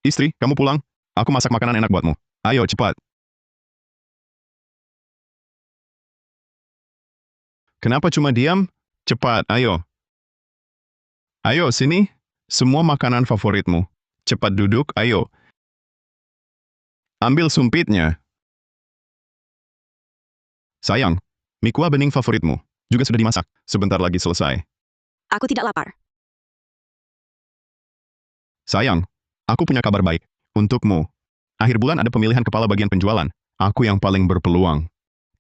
Istri, kamu pulang. Aku masak makanan enak buatmu. Ayo, cepat. Kenapa cuma diam? Cepat, ayo. Ayo, sini. Semua makanan favoritmu. Cepat duduk, ayo. Ambil sumpitnya. Sayang, mie kuah bening favoritmu. Juga sudah dimasak. Sebentar lagi selesai. Aku tidak lapar. Sayang, aku punya kabar baik. Untukmu. Akhir bulan ada pemilihan kepala bagian penjualan. Aku yang paling berpeluang.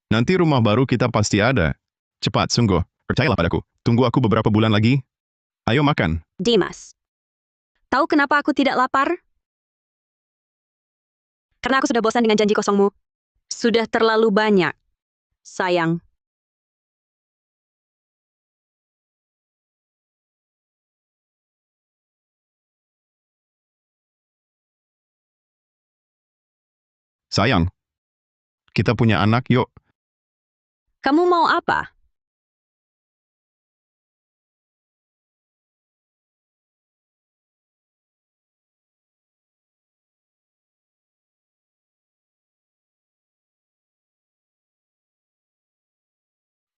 Nanti rumah baru kita pasti ada. Cepat, sungguh. Percayalah padaku. Tunggu aku beberapa bulan lagi. Ayo makan. Dimas. Tahu kenapa aku tidak lapar? Karena aku sudah bosan dengan janji kosongmu. Sudah terlalu banyak. Sayang. Sayang. Kita punya anak, yuk. Kamu mau apa?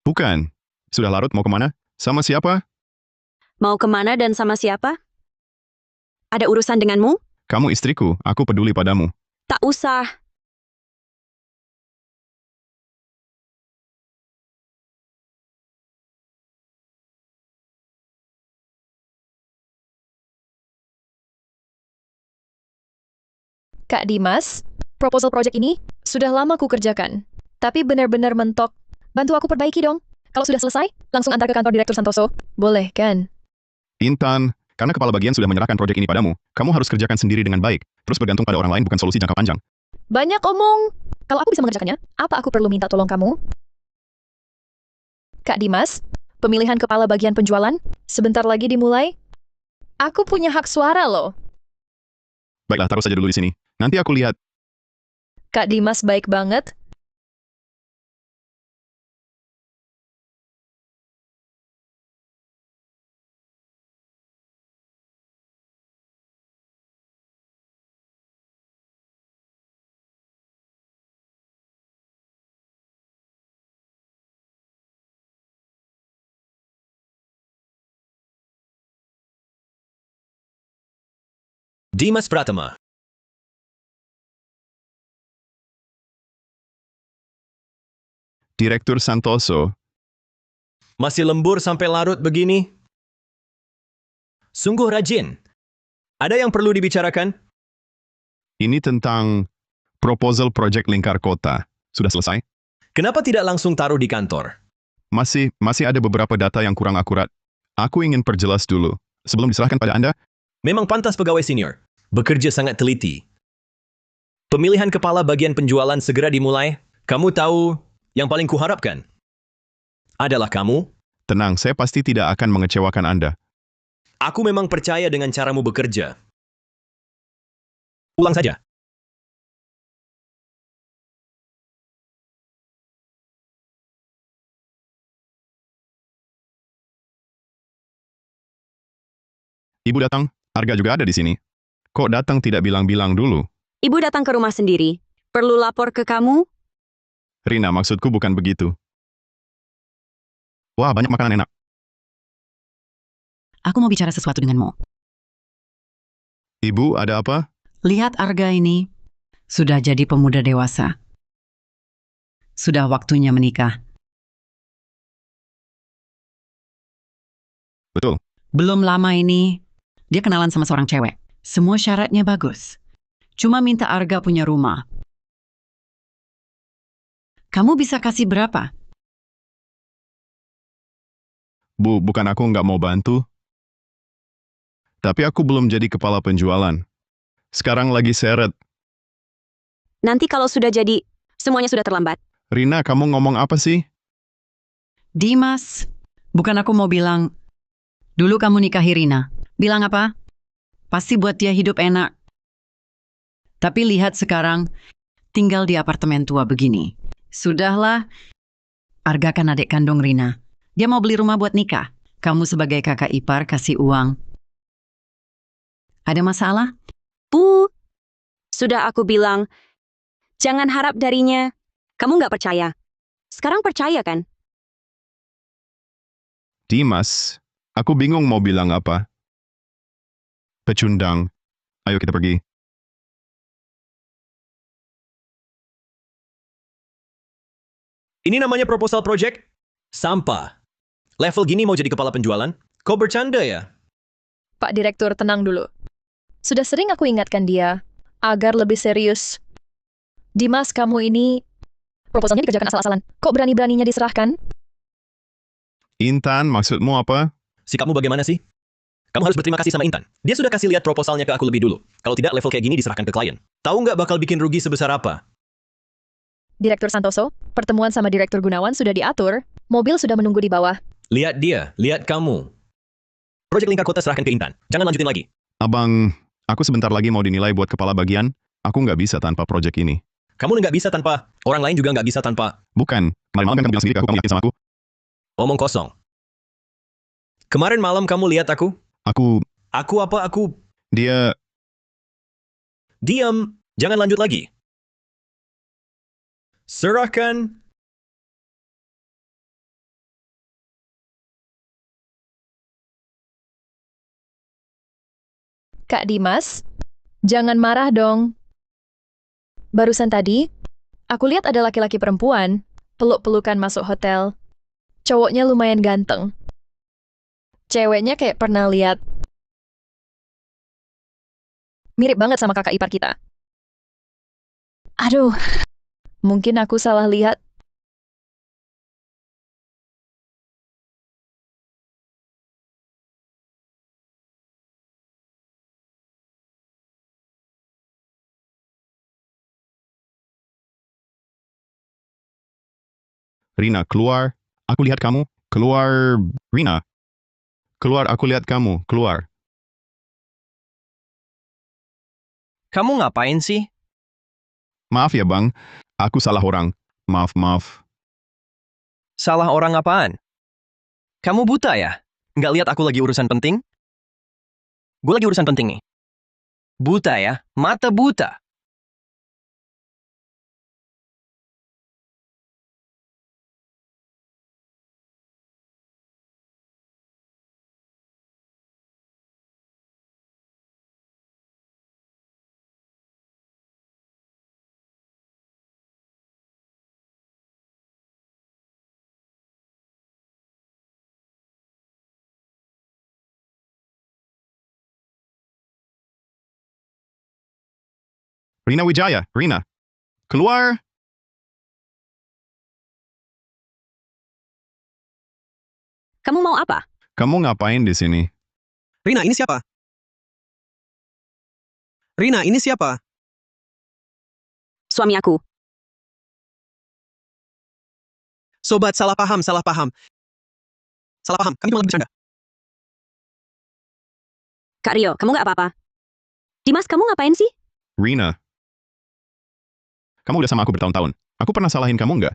Bukan. Sudah larut mau kemana? Sama siapa? Mau kemana dan sama siapa? Ada urusan denganmu? Kamu istriku, aku peduli padamu. Tak usah. Kak Dimas, proposal project ini sudah lama ku kerjakan. Tapi benar-benar mentok. Bantu aku perbaiki dong. Kalau sudah selesai, langsung antar ke kantor Direktur Santoso. Boleh, kan? Intan, karena kepala bagian sudah menyerahkan proyek ini padamu, kamu harus kerjakan sendiri dengan baik. Terus bergantung pada orang lain bukan solusi jangka panjang. Banyak omong. Kalau aku bisa mengerjakannya, apa aku perlu minta tolong kamu? Kak Dimas, pemilihan kepala bagian penjualan sebentar lagi dimulai. Aku punya hak suara loh. Baiklah, taruh saja dulu di sini. Nanti aku lihat. Kak Dimas baik banget. Dimas Pratama. Direktur Santoso, Masih lembur sampai larut begini? Sungguh rajin. Ada yang perlu dibicarakan? ini tentang proposal proyek lingkar kota. Sudah selesai? Kenapa tidak langsung taruh di kantor? Masih ada beberapa data yang kurang akurat. Aku ingin perjelas dulu. Sebelum diserahkan pada Anda, Memang pantas pegawai senior. Bekerja sangat teliti. Pemilihan kepala bagian penjualan segera dimulai. Kamu tahu yang paling kuharapkan adalah kamu. tenang, saya pasti tidak akan mengecewakan Anda. Aku memang percaya dengan caramu bekerja. Ulang saja. Ibu datang, Arga juga ada di sini. Kok datang tidak bilang-bilang dulu? Ibu datang ke rumah sendiri. Perlu lapor ke kamu? Rina, maksudku bukan begitu. Wah, banyak makanan enak. Aku mau bicara sesuatu denganmu. Ibu, ada apa? Lihat Arga ini. Sudah jadi pemuda dewasa. Sudah waktunya menikah. Betul. Belum lama ini, dia kenalan sama seorang cewek. Semua syaratnya bagus. Cuma minta Arga punya rumah. Kamu bisa kasih berapa? Bu, bukan aku nggak mau bantu. Tapi aku belum jadi kepala penjualan. Sekarang lagi seret. Nanti kalau sudah jadi, semuanya sudah terlambat. Rina, kamu ngomong apa sih? Dimas, bukan aku mau bilang, dulu kamu nikahi Rina. Bilang apa? Pasti buat dia hidup enak. Tapi lihat sekarang, tinggal di apartemen tua begini. Sudahlah, Arga kan adik kandung Rina. Dia mau beli rumah buat nikah. Kamu sebagai kakak ipar kasih uang. Ada masalah? Bu, Sudah aku bilang, jangan harap darinya. Kamu nggak percaya. Sekarang percaya kan? Dimas, aku bingung mau bilang apa. Pecundang. Ayo kita pergi. Ini namanya proposal project? Sampah. Level gini mau jadi kepala penjualan? Kau bercanda ya? Pak Direktur, tenang dulu. Sudah sering aku ingatkan dia agar lebih serius. Dimas, kamu ini proposalnya dikerjakan asal-asalan. Kok berani-beraninya diserahkan? Intan, maksudmu apa? Sikapmu bagaimana sih? Kamu harus berterima kasih sama Intan. Dia sudah kasih lihat proposalnya ke aku lebih dulu. Kalau tidak, level kayak gini diserahkan ke klien. Tahu nggak bakal bikin rugi sebesar apa? Direktur Santoso, pertemuan sama Direktur Gunawan sudah diatur. Mobil sudah menunggu di bawah. Lihat dia, lihat kamu. Proyek lingkar kota serahkan ke Intan. Jangan lanjutin lagi. Abang, aku sebentar lagi mau dinilai buat kepala bagian. Aku nggak bisa tanpa proyek ini. Kamu nggak bisa tanpa, orang lain juga nggak bisa tanpa. Bukan, kemarin malam kan kamu bilang sendiri ke kamu yakin sama aku. Omong kosong. Kemarin malam kamu lihat aku? Aku apa aku? Dia, Diam. Jangan lanjut lagi. Serahkan. Kak Dimas, jangan marah dong. Barusan tadi, aku lihat ada laki-laki perempuan peluk-pelukan masuk hotel. Cowoknya lumayan ganteng. Ceweknya kayak pernah lihat. Mirip banget sama kakak ipar kita. Aduh, mungkin aku salah lihat. Rina, keluar. Aku lihat kamu. Keluar, Rina. Keluar, aku lihat kamu. Keluar. Kamu ngapain sih? Maaf ya, Bang. Aku salah orang. Maaf, maaf. Salah orang apaan? Kamu buta ya? Nggak lihat aku lagi urusan penting? Gue lagi urusan penting nih. Buta ya? Mata buta. Rina Wijaya, Rina. Keluar. Kamu mau apa? Kamu ngapain di sini? Rina, ini siapa? Rina, ini siapa? Suami aku. Sobat, salah paham, salah paham. Salah paham, kami cuma lagi bercanda. Kak Rio, kamu nggak apa-apa? Dimas, kamu ngapain sih? Rina. Kamu udah sama aku bertahun-tahun. Aku pernah salahin kamu nggak?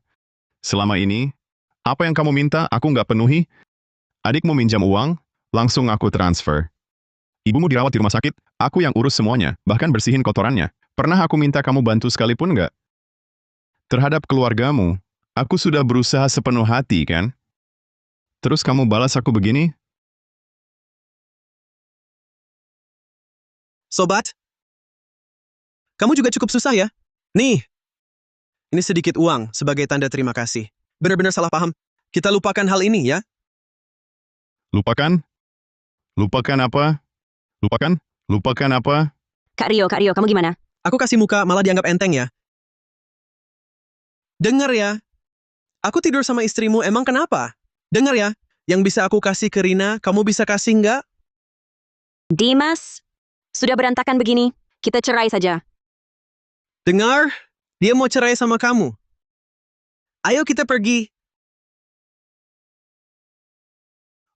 Selama ini, apa yang kamu minta, aku nggak penuhi. Adikmu minjam uang, langsung aku transfer. Ibumu dirawat di rumah sakit, aku yang urus semuanya, bahkan bersihin kotorannya. Pernah aku minta kamu bantu sekalipun nggak? Terhadap keluargamu, aku sudah berusaha sepenuh hati, kan? Terus kamu balas aku begini? Sobat, kamu juga cukup susah ya? Nih, ini sedikit uang sebagai tanda terima kasih. Benar-benar salah paham. Kita lupakan hal ini ya. Lupakan? Lupakan apa? Lupakan? Lupakan apa? Kak Rio, kamu gimana? Aku kasih muka malah dianggap enteng ya. Dengar ya. Aku tidur sama istrimu, emang kenapa? Dengar ya. Yang bisa aku kasih ke Rina, kamu bisa kasih nggak? Dimas, sudah berantakan begini. Kita cerai saja. Dengar, dia mau cerai sama kamu. Ayo kita pergi.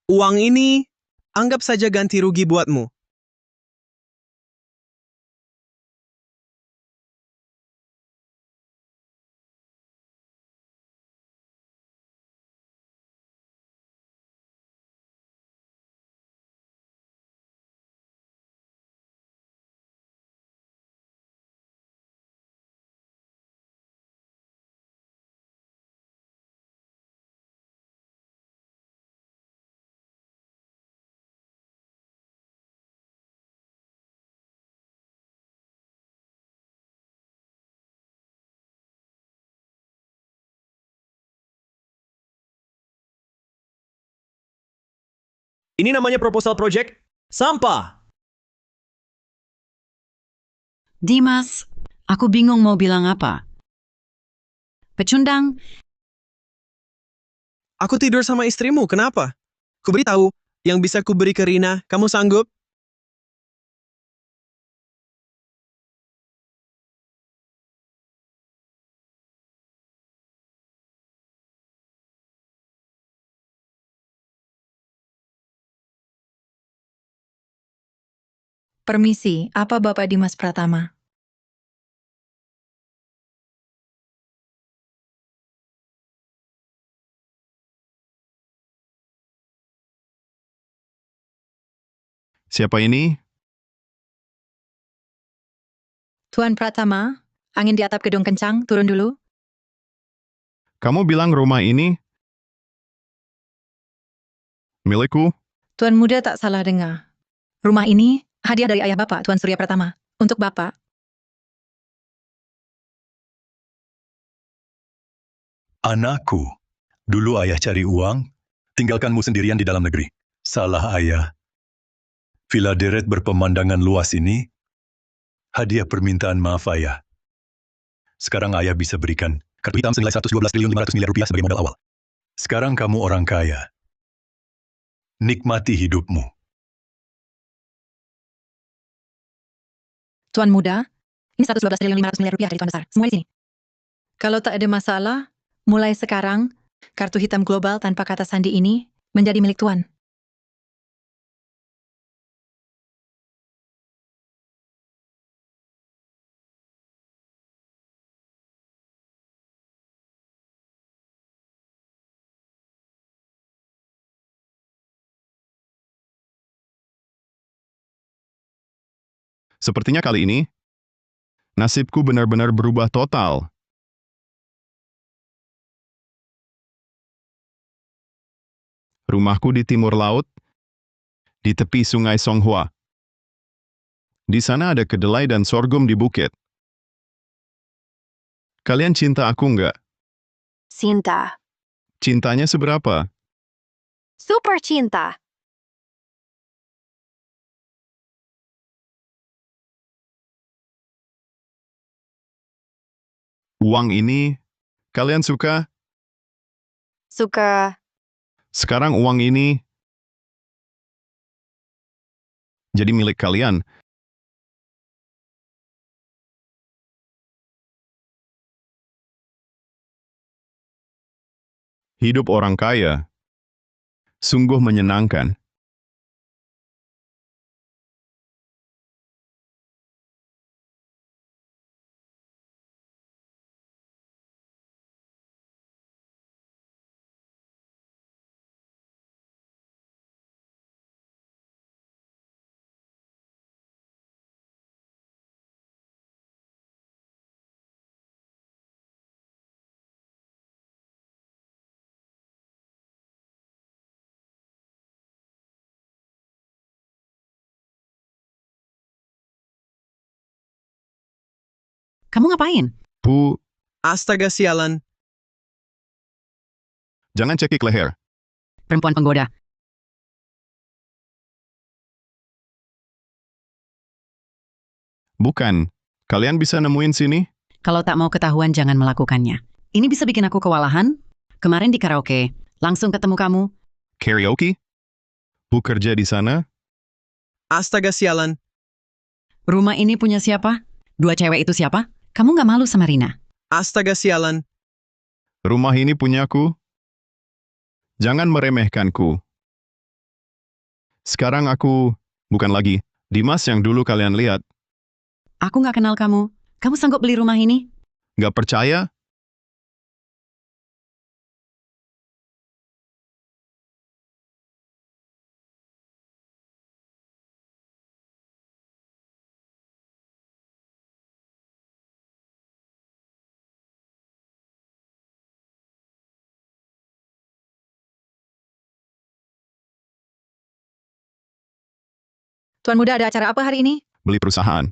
Uang ini, anggap saja ganti rugi buatmu. Ini namanya proposal project? Sampah! Dimas, aku bingung mau bilang apa. Pecundang, Aku tidur sama istrimu, kenapa? Kuberitahu, yang bisa kuberi ke Rina, kamu sanggup? Permisi, apa Bapak Dimas Pratama? Siapa ini? Tuan Pratama, angin di atap gedung kencang, turun dulu. Kamu bilang rumah ini milikku? Tuan muda tak salah dengar. Rumah ini hadiah dari ayah Bapak, Tuan Surya Pratama. Untuk Bapak. Anakku, dulu ayah cari uang, tinggalkanmu sendirian di dalam negeri. Salah ayah. Villa deret berpemandangan luas ini, hadiah permintaan maaf ayah. Sekarang ayah bisa berikan kartu hitam senilai 112 triliun 500 miliar rupiah sebagai modal awal. Sekarang kamu orang kaya. Nikmati hidupmu. Tuan muda, ini 112 triliun 500 miliar rupiah dari Tuan Besar. Semua di sini. Kalau tak ada masalah, mulai sekarang, kartu hitam global tanpa kata sandi ini menjadi milik Tuan. Sepertinya kali ini, nasibku benar-benar berubah total. Rumahku di timur laut, di tepi sungai Songhua. Di sana ada kedelai dan sorghum di bukit. Kalian cinta aku nggak? Cinta. Cintanya seberapa? Super cinta. Uang ini, kalian suka? Suka. Sekarang uang ini jadi milik kalian. Hidup orang kaya sungguh menyenangkan. kamu ngapain? Bu, Astaga sialan, jangan cekik leher. Perempuan penggoda. Bukan. Kalian bisa nemuin sini? Kalau tak mau ketahuan jangan melakukannya. Ini bisa bikin aku kewalahan. Kemarin di karaoke, langsung ketemu kamu. Karaoke? Bu kerja di sana? astaga sialan. Rumah ini punya siapa? Dua cewek itu siapa? Kamu nggak malu sama Rina? Astaga sialan. Rumah ini punyaku? Jangan meremehkanku. Sekarang aku bukan lagi Dimas yang dulu kalian lihat. Aku nggak kenal kamu. Kamu sanggup beli rumah ini? Nggak percaya? Tuan muda ada acara apa hari ini? Beli perusahaan.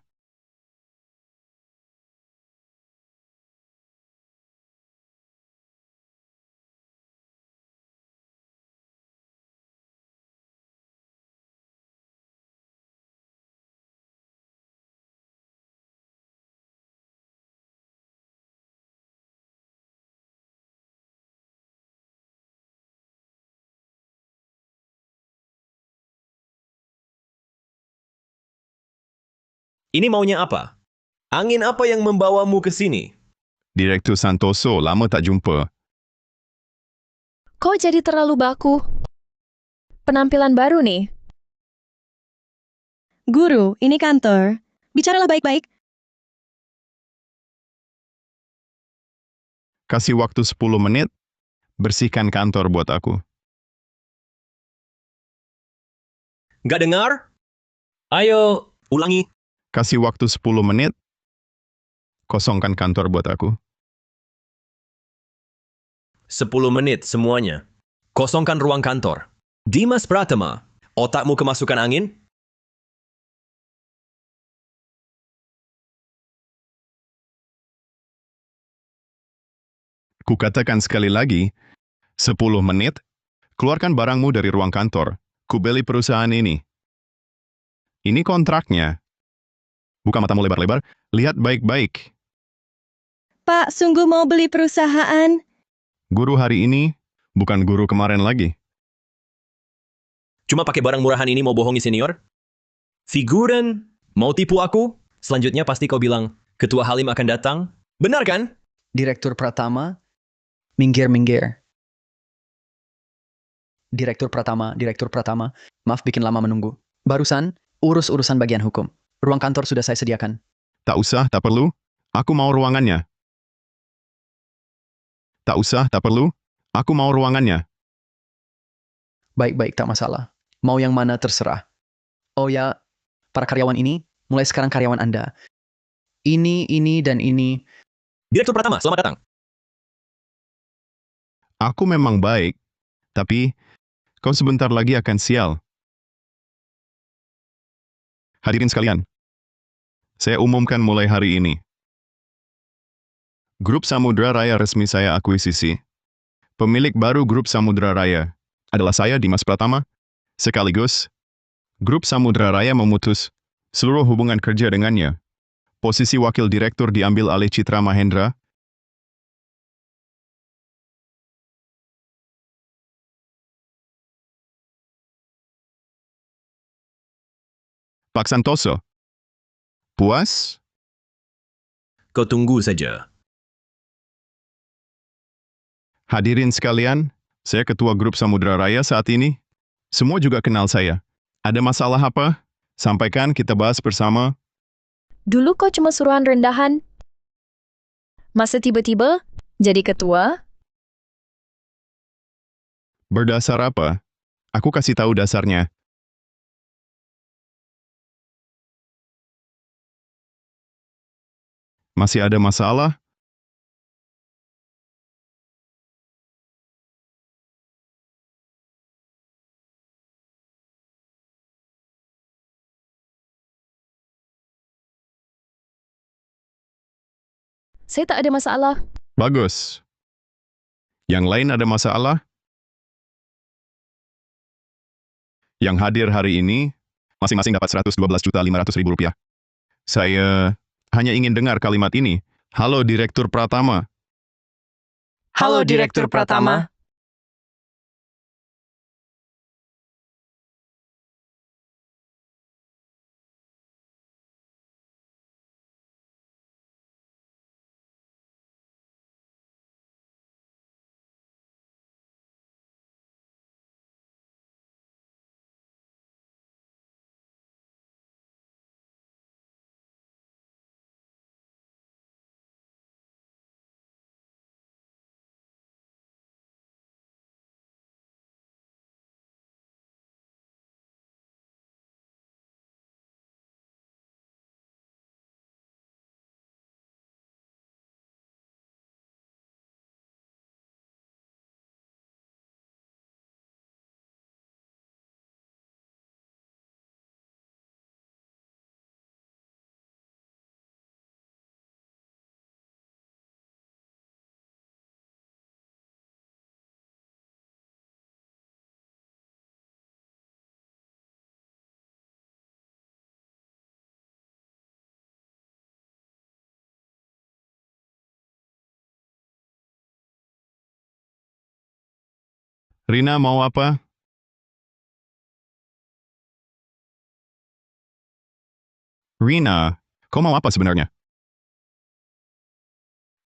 Ini maunya apa? Angin apa yang membawamu ke sini? Direktur Santoso, lama tak jumpa. Kok jadi terlalu baku? Penampilan baru nih. Guru, ini kantor. Bicaralah baik-baik. Kasih waktu 10 menit, bersihkan kantor buat aku. Nggak dengar? Ayo, ulangi. Kasih waktu 10 menit, kosongkan kantor buat aku. 10 menit semuanya. Kosongkan ruang kantor. Dimas Pratama, otakmu kemasukan angin? Kukatakan sekali lagi, 10 menit, keluarkan barangmu dari ruang kantor. Kubeli perusahaan ini. Ini kontraknya. Buka matamu lebar-lebar, lihat baik-baik. Pak, sungguh mau beli perusahaan? Guru hari ini, bukan guru kemarin lagi. Cuma pakai barang murahan ini mau bohongi senior? Figuran, mau tipu aku? Selanjutnya pasti kau bilang, Ketua Halim akan datang. Benar kan? Direktur Pratama, minggir. Direktur Pratama, maaf bikin lama menunggu. Barusan, urus urusan bagian hukum. Ruang kantor sudah saya sediakan. Tak usah, tak perlu. Aku mau ruangannya. Tak usah, tak perlu. Aku mau ruangannya. Baik-baik, tak masalah. Mau yang mana terserah. Oh ya, para karyawan ini, mulai sekarang karyawan Anda. Ini, dan ini. Direktur Pratama, selamat datang. Aku memang baik, tapi kau sebentar lagi akan sial. Hadirin sekalian, saya umumkan mulai hari ini. Grup Samudra Raya resmi saya akuisisi. Pemilik baru Grup Samudra Raya adalah saya, Dimas Pratama. Sekaligus, Grup Samudra Raya memutus seluruh hubungan kerja dengannya. Posisi wakil direktur diambil alih Citra Mahendra. Pak Santoso, puas? Kau tunggu saja. Hadirin sekalian, saya ketua Grup Samudra Raya saat ini. Semua juga kenal saya. Ada masalah apa? Sampaikan, kita bahas bersama. Dulu kok cuma suruhan rendahan. Masa tiba-tiba jadi ketua? Berdasar apa? Aku kasih tahu dasarnya. Masih ada masalah? Saya tak ada masalah. Bagus. Yang lain ada masalah? Yang hadir hari ini, masing-masing dapat Rp112.500.000. Saya hanya ingin dengar kalimat ini. Halo Direktur Pratama. Halo, Direktur Pratama. Rina mau apa? Rina, Kau mau apa sebenarnya?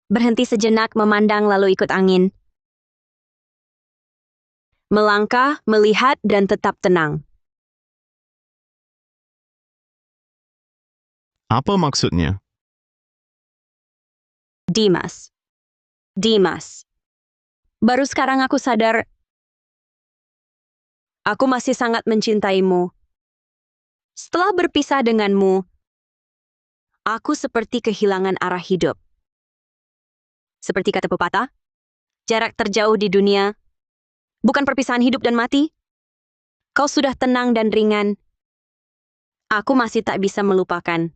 Berhenti sejenak memandang lalu ikut angin. Melangkah, melihat, dan tetap tenang. Apa maksudnya? Dimas. Dimas. Baru sekarang aku sadar, aku masih sangat mencintaimu. Setelah berpisah denganmu, aku seperti kehilangan arah hidup. Seperti kata pepatah, jarak terjauh di dunia, bukan perpisahan hidup dan mati. Kau sudah tenang dan ringan. Aku masih tak bisa melupakan.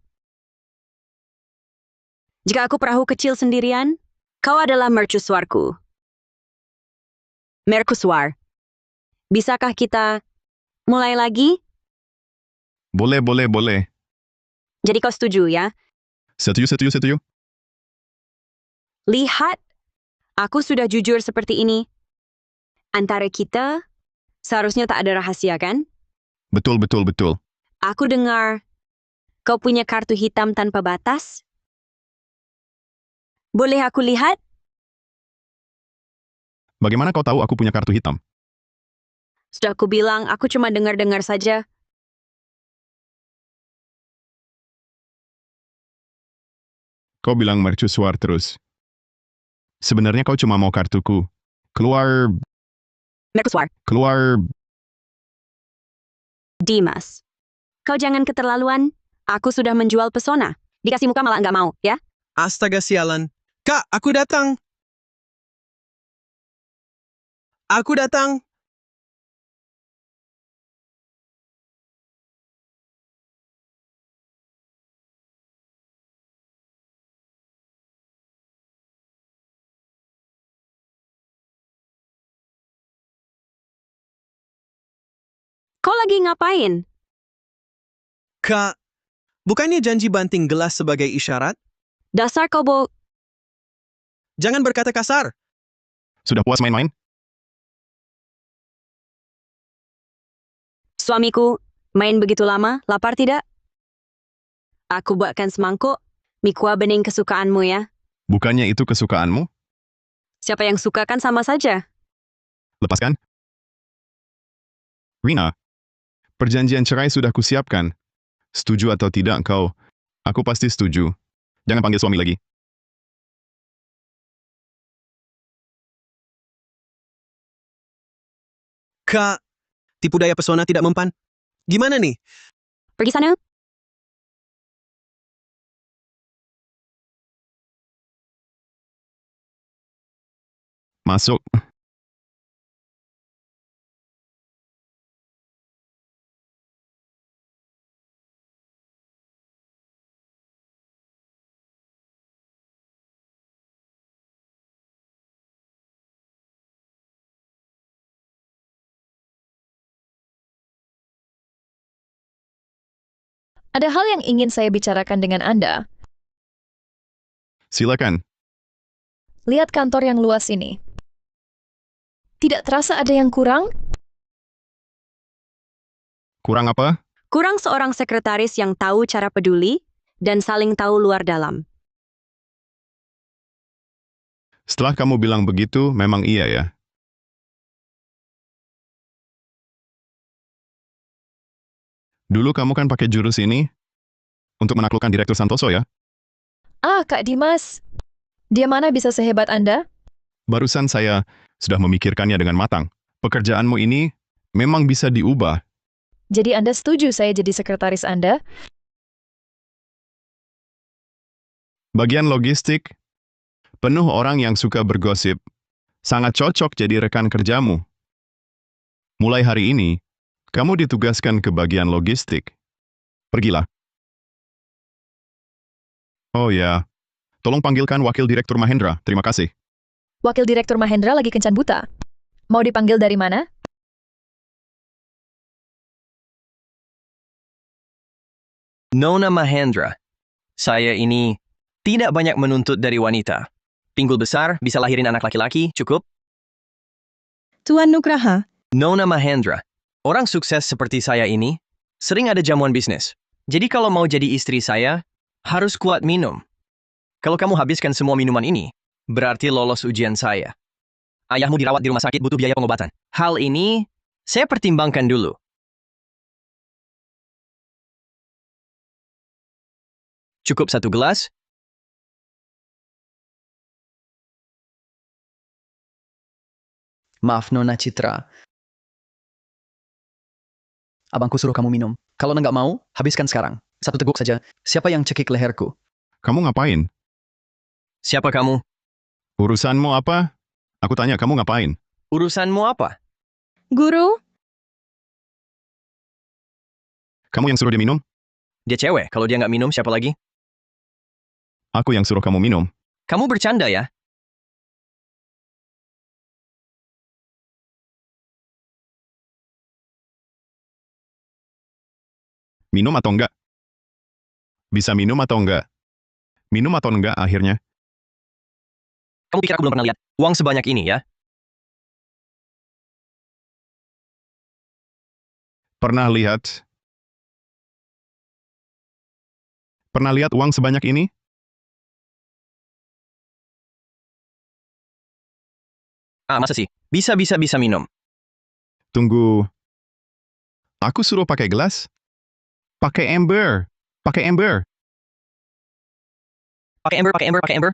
Jika aku perahu kecil sendirian, kau adalah mercusuarku. Mercusuar. Bisakah kita mulai lagi? Boleh, boleh, boleh. Jadi kau setuju ya? Setuju, setuju, setuju. Lihat, aku sudah jujur seperti ini. Antara kita, seharusnya tak ada rahasia kan? Betul, betul, betul. Aku dengar, kau punya kartu hitam tanpa batas? Boleh aku lihat? Bagaimana kau tahu aku punya kartu hitam? Sudah aku bilang, aku cuma dengar-dengar saja. Kau bilang mercusuar terus. Sebenarnya kau cuma mau kartuku. Keluar, Mercusuar. keluar. Dimas. Kau jangan keterlaluan. Aku sudah menjual pesona. Dikasih muka malah nggak mau, ya? Astaga sialan. Kak, aku datang. Aku datang. Kau lagi ngapain? Kak, bukannya janji banting gelas sebagai isyarat? Dasar kau Jangan berkata kasar. Sudah puas main-main? Suamiku, main begitu lama, lapar tidak? Aku buatkan semangkuk, mie kuah bening kesukaanmu ya. Bukannya itu kesukaanmu? Siapa yang suka kan sama saja. Lepaskan. Rina, perjanjian cerai sudah kusiapkan. Setuju atau tidak kau? Aku pasti setuju. Jangan panggil suami lagi. Kak, tipu daya pesona tidak mempan. Gimana nih? Pergi sana. Masuk. Ada hal yang ingin saya bicarakan dengan Anda. Silakan. Lihat kantor yang luas ini. Tidak terasa ada yang kurang? Kurang apa? Kurang seorang sekretaris yang tahu cara peduli dan saling tahu luar dalam. Setelah kamu bilang begitu, memang iya ya. Dulu kamu kan pakai jurus ini untuk menaklukkan Direktur Santoso ya? Ah, Kak Dimas. Dia mana bisa sehebat Anda? Barusan saya sudah memikirkannya dengan matang. Pekerjaanmu ini memang bisa diubah. Jadi Anda setuju saya jadi sekretaris Anda? Bagian logistik, penuh orang yang suka bergosip. Sangat cocok jadi rekan kerjamu. Mulai hari ini, kamu ditugaskan ke bagian logistik. Pergilah. Oh ya, tolong panggilkan Wakil Direktur Mahendra. Terima kasih. Wakil Direktur Mahendra lagi kencan buta. Mau dipanggil dari mana? Nona Mahendra. Saya ini tidak banyak menuntut dari wanita. Pinggul besar, bisa lahirin anak laki-laki, cukup? Tuan Nugraha, Nona Mahendra. Orang sukses seperti saya ini, sering ada jamuan bisnis. Jadi kalau mau jadi istri saya, Harus kuat minum. Kalau kamu habiskan semua minuman ini, berarti lolos ujian saya. Ayahmu dirawat di rumah sakit butuh biaya pengobatan. Hal ini, saya pertimbangkan dulu. Cukup 1 gelas? Maaf, Nona Citra. Abangku suruh kamu minum. Kalau nggak mau, habiskan sekarang. 1 teguk saja. Siapa yang cekik leherku? Kamu ngapain? Siapa kamu? Urusanmu apa? Aku tanya, kamu ngapain? Urusanmu apa? Guru, Kamu yang suruh dia minum? Dia cewek. Kalau dia nggak minum, siapa lagi? Aku yang suruh kamu minum. Kamu bercanda ya? Minum atau enggak? Bisa minum atau enggak? Minum atau enggak akhirnya? Kamu pikir aku belum pernah lihat uang sebanyak ini ya? Pernah lihat? Pernah lihat uang sebanyak ini? Masa sih? Bisa minum. Tunggu. Aku suruh pakai gelas? Pakai ember. Pakai ember. Pakai ember.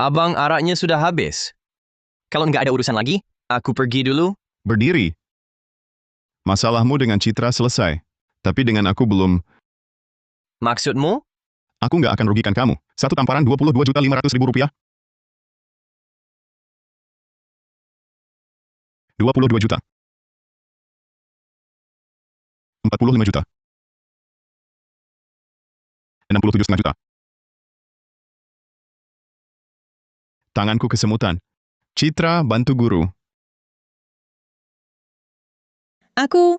Abang, araknya sudah habis. Kalau nggak ada urusan lagi, aku pergi dulu. Berdiri. Masalahmu dengan Citra selesai. Tapi dengan aku belum. Maksudmu? Aku nggak akan rugikan kamu. Satu tamparan Rp22.500.000. Rp22 juta. Rp45 juta. Rp67,5 juta. Tanganku kesemutan. Citra, bantu guru. aku.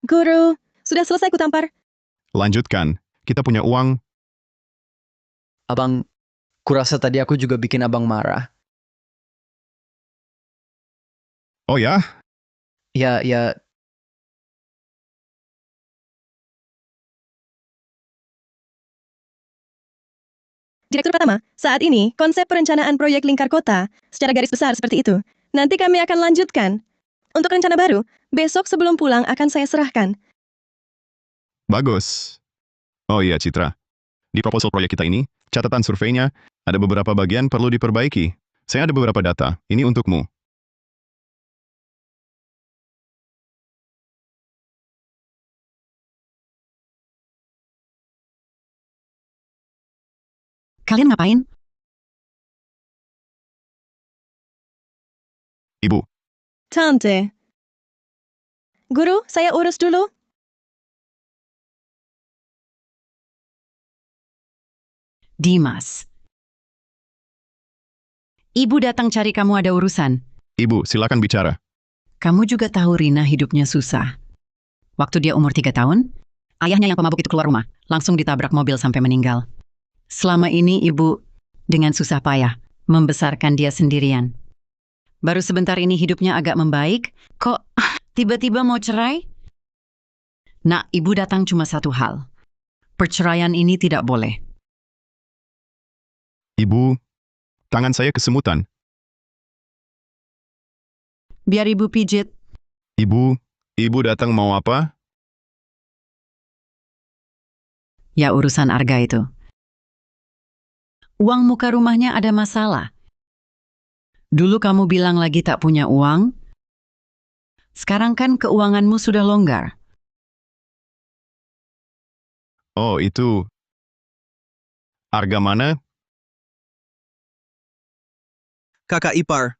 Guru, sudah selesai kutampar. Lanjutkan. Kita punya uang. Abang, kurasa tadi aku juga bikin abang marah. Oh ya? Ya, Direktur Pratama, saat ini konsep perencanaan proyek lingkar kota secara garis besar seperti itu. Nanti kami akan lanjutkan. Untuk rencana baru, besok sebelum pulang akan saya serahkan. Bagus. Oh iya, Citra. Di proposal proyek kita ini, catatan surveinya, ada beberapa bagian perlu diperbaiki. Saya ada beberapa data. Ini untukmu. Kalian ngapain? Ibu, Tante. Guru, saya urus dulu. Dimas. Ibu datang cari kamu ada urusan. Ibu, silakan bicara. Kamu juga tahu Rina hidupnya susah. Waktu dia umur 3 tahun, ayahnya yang pemabuk itu keluar rumah, langsung ditabrak mobil sampai meninggal. Selama ini ibu dengan susah payah membesarkan dia sendirian. Baru sebentar ini hidupnya agak membaik, kok tiba-tiba mau cerai? Nak, ibu datang cuma satu hal. Perceraian ini tidak boleh. Ibu, tangan saya kesemutan. Biar ibu pijit. Ibu datang mau apa? Ya urusan Arga itu. Uang muka rumahnya ada masalah. Dulu kamu bilang lagi tak punya uang. Sekarang kan keuanganmu sudah longgar. Oh, itu. Arga mana? Kakak ipar.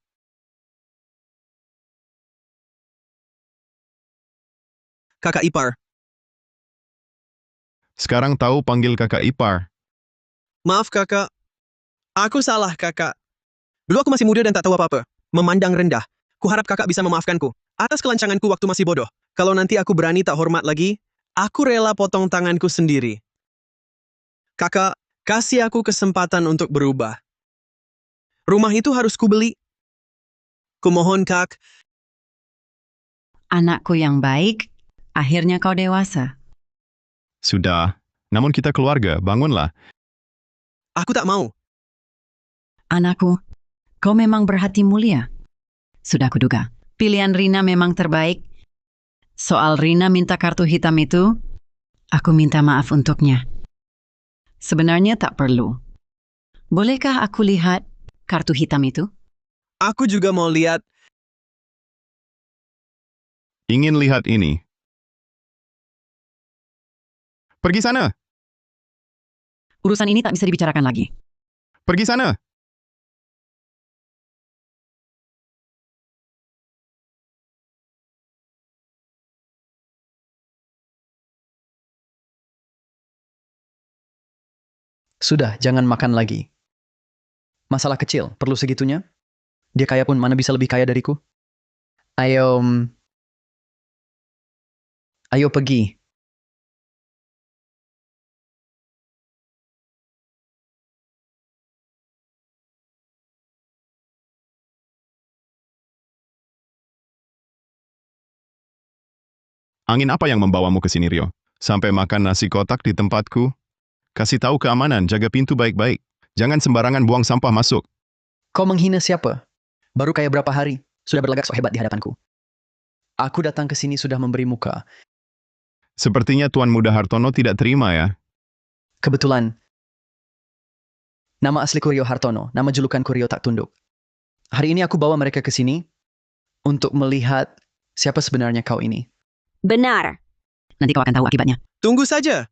Kakak ipar. Sekarang tahu panggil kakak ipar. Maaf kakak. Aku salah kakak. Dulu aku masih muda dan tak tahu apa-apa. Memandang rendah. Kuharap kakak bisa memaafkanku. Atas kelancanganku waktu masih bodoh. Kalau nanti aku berani tak hormat lagi, aku rela potong tanganku sendiri. Kakak, kasih aku kesempatan untuk berubah. Rumah itu harus kubeli. Kumohon kak, Anakku yang baik, akhirnya kau dewasa. Sudah. Namun kita keluarga, bangunlah. aku tak mau. Anakku, kau memang berhati mulia. Sudah kuduga. Pilihan Rina memang terbaik. Soal Rina minta kartu hitam itu, aku minta maaf untuknya. Sebenarnya tak perlu. Bolehkah aku lihat kartu hitam itu? Aku juga mau lihat. Ingin lihat ini. Pergi sana! Urusan ini tak bisa dibicarakan lagi. Pergi sana! Sudah, jangan makan lagi. Masalah kecil, perlu segitunya? Dia kaya pun mana bisa lebih kaya dariku? Ayo, ayo pergi. Angin apa yang membawamu ke sini, Rio? Sampai makan nasi kotak di tempatku? Kasih tahu keamanan, jaga pintu baik-baik. Jangan sembarangan buang sampah masuk. Kau menghina siapa? Baru kaya berapa hari, sudah berlagak sok hebat di hadapanku. Aku datang ke sini sudah memberi muka. Sepertinya Tuan Muda Hartono tidak terima ya. Kebetulan, nama asliku Rio Hartono, nama julukanku Rio Tak Tunduk. Hari ini aku bawa mereka ke sini untuk melihat siapa sebenarnya kau ini. Benar. Nanti kau akan tahu akibatnya. Tunggu saja.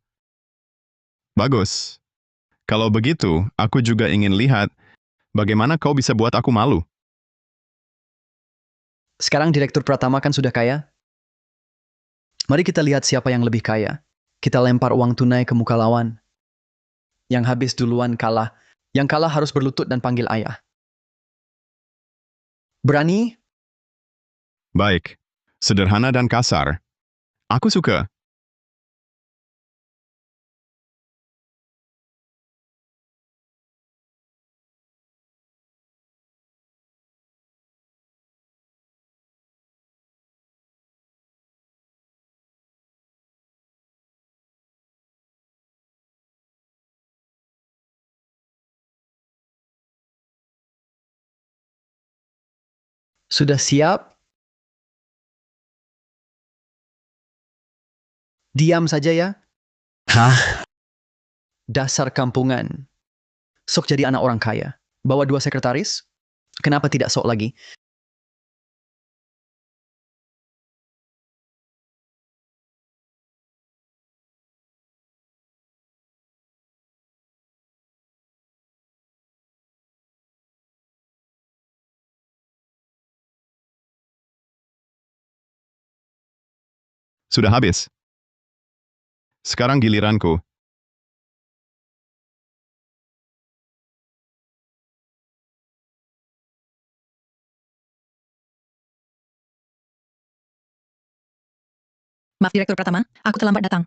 Bagus. Kalau begitu, aku juga ingin lihat bagaimana kau bisa buat aku malu. Sekarang Direktur Pratama kan sudah kaya. Mari kita lihat siapa yang lebih kaya. Kita lempar uang tunai ke muka lawan. Yang habis duluan kalah. Yang kalah harus berlutut dan panggil ayah. Berani? Baik. Sederhana dan kasar. Aku suka. Sudah siap? Diam saja ya. Hah? Dasar kampungan. Sok jadi anak orang kaya. Bawa 2 sekretaris? Kenapa tidak sok lagi? Sudah habis. Sekarang giliranku. Maaf Direktur Pratama, aku terlambat datang.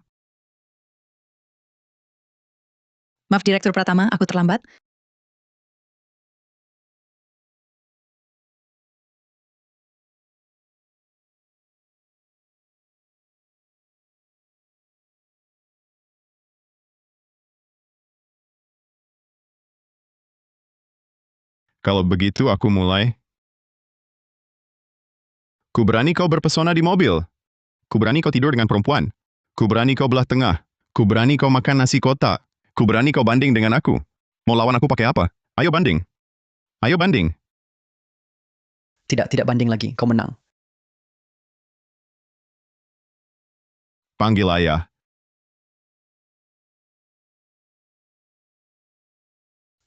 Maaf Direktur Pratama, aku terlambat. Kalau begitu aku mulai. Kuberani kau berpesona di mobil. Kuberani kau tidur dengan perempuan. Kuberani kau belah tengah. Kuberani kau makan nasi kotak. Kuberani kau banding dengan aku. Mau lawan aku pakai apa? Ayo banding. Ayo banding. Tidak banding lagi. Kau menang. Panggil ayah.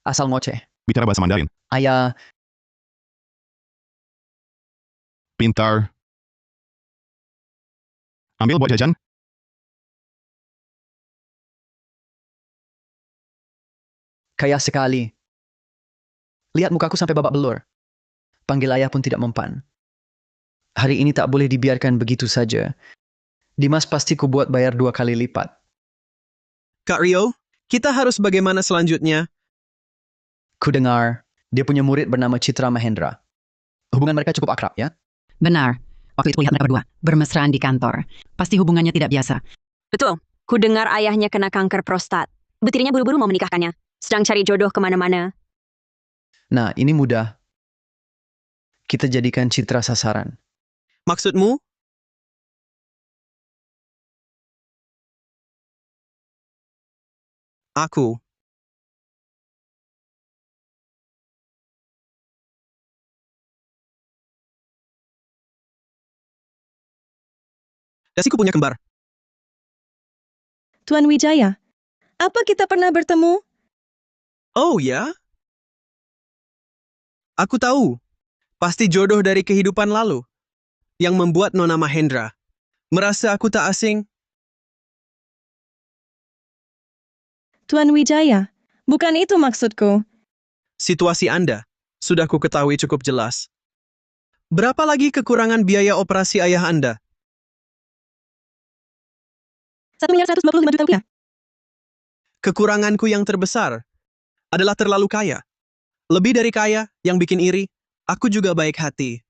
Asal ngoceh. Bicara bahasa Mandarin. Ayah, Pintar. Ambil buat jajan. Kaya sekali. Lihat mukaku sampai babak belur. Panggil ayah pun tidak mempan. Hari ini tak boleh dibiarkan begitu saja. Dimas pasti ku buat bayar 2 kali lipat. Kak Rio, kita harus bagaimana selanjutnya? Ku dengar, dia punya murid bernama Citra Mahendra. Hubungan mereka cukup akrab, ya? Benar. Waktu itu lihat mereka berdua, bermesraan di kantor. Pasti hubungannya tidak biasa. Betul. Ku dengar ayahnya kena kanker prostat. Betirnya buru-buru mau menikahkannya. Sedang cari jodoh kemana-mana. Nah, ini mudah. Kita jadikan Citra sasaran. Maksudmu? Aku. Dasiku punya kembar. Tuan Wijaya, apa kita pernah bertemu? Oh ya? Aku tahu. Pasti jodoh dari kehidupan lalu. Yang membuat Nona Mahendra merasa aku tak asing. Tuan Wijaya, bukan itu maksudku. Situasi Anda sudah ku ketahui cukup jelas. Berapa lagi kekurangan biaya operasi ayah Anda? 1.125 juta rupiah. Kekuranganku yang terbesar adalah terlalu kaya. Lebih dari kaya yang bikin iri, aku juga baik hati.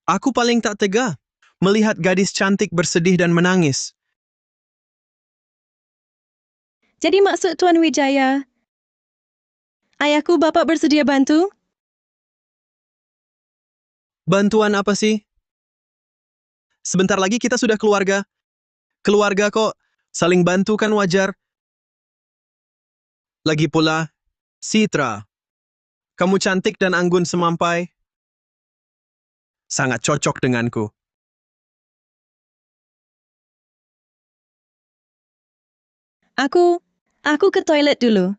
Aku paling tak tega melihat gadis cantik bersedih dan menangis. Jadi maksud Tuan Wijaya, ayahku bapak bersedia bantu? Bantuan apa sih? Sebentar lagi kita sudah keluarga. Keluarga kok, saling bantu kan wajar. Lagi pula, Citra, kamu cantik dan anggun semampai. Sangat cocok denganku. Aku ke toilet dulu.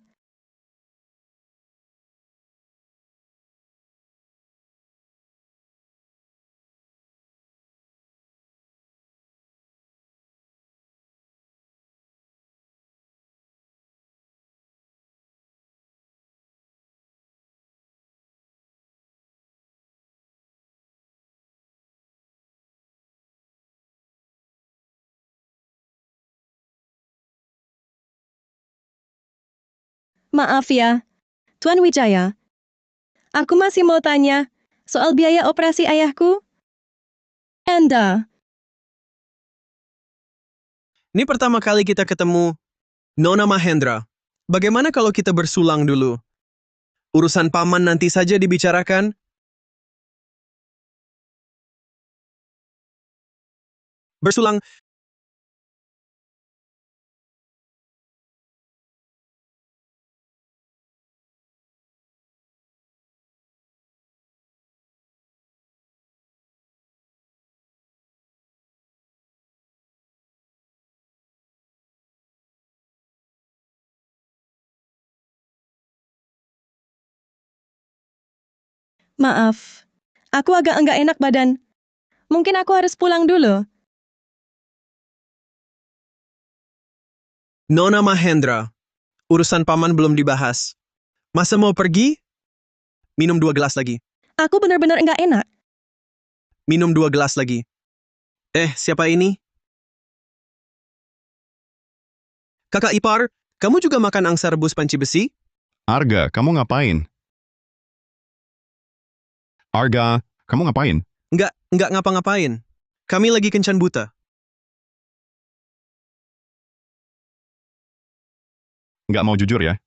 Maaf ya, Tuan Wijaya. Aku masih mau tanya soal biaya operasi ayahku. Anda, Ini pertama kali kita ketemu, Nona Mahendra. Bagaimana kalau kita bersulang dulu? Urusan paman nanti saja dibicarakan. Bersulang. maaf. Aku agak enggak enak badan. Mungkin aku harus pulang dulu. Nona Mahendra, urusan paman belum dibahas. Masa mau pergi? Minum 2 gelas lagi. Aku benar-benar enggak enak. Minum 2 gelas lagi. Siapa ini? Kakak ipar, kamu juga makan angsa rebus panci besi? Arga, kamu ngapain? Arga, kamu ngapain? Enggak ngapa-ngapain. Kami lagi kencan buta. Nggak mau jujur ya?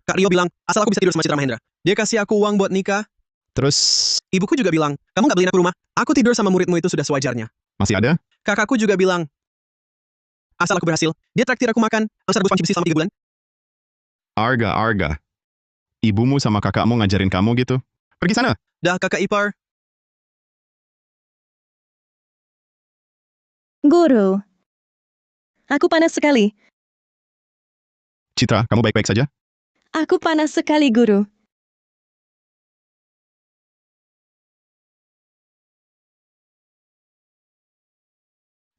Kak Rio bilang, asal aku bisa tidur sama Citra Mahendra. Dia kasih aku uang buat nikah. Terus, Ibuku juga bilang, kamu nggak beliin aku rumah, aku tidur sama muridmu itu sudah sewajarnya. masih ada? Kakakku juga bilang, asal aku berhasil, dia traktir aku makan, angsa rebus panci besi selama 3 bulan. Arga. Ibumu sama kakakmu ngajarin kamu gitu? Pergi sana. Dah kakak ipar, Guru. Aku panas sekali. Citra, kamu baik-baik saja? Aku panas sekali, Guru.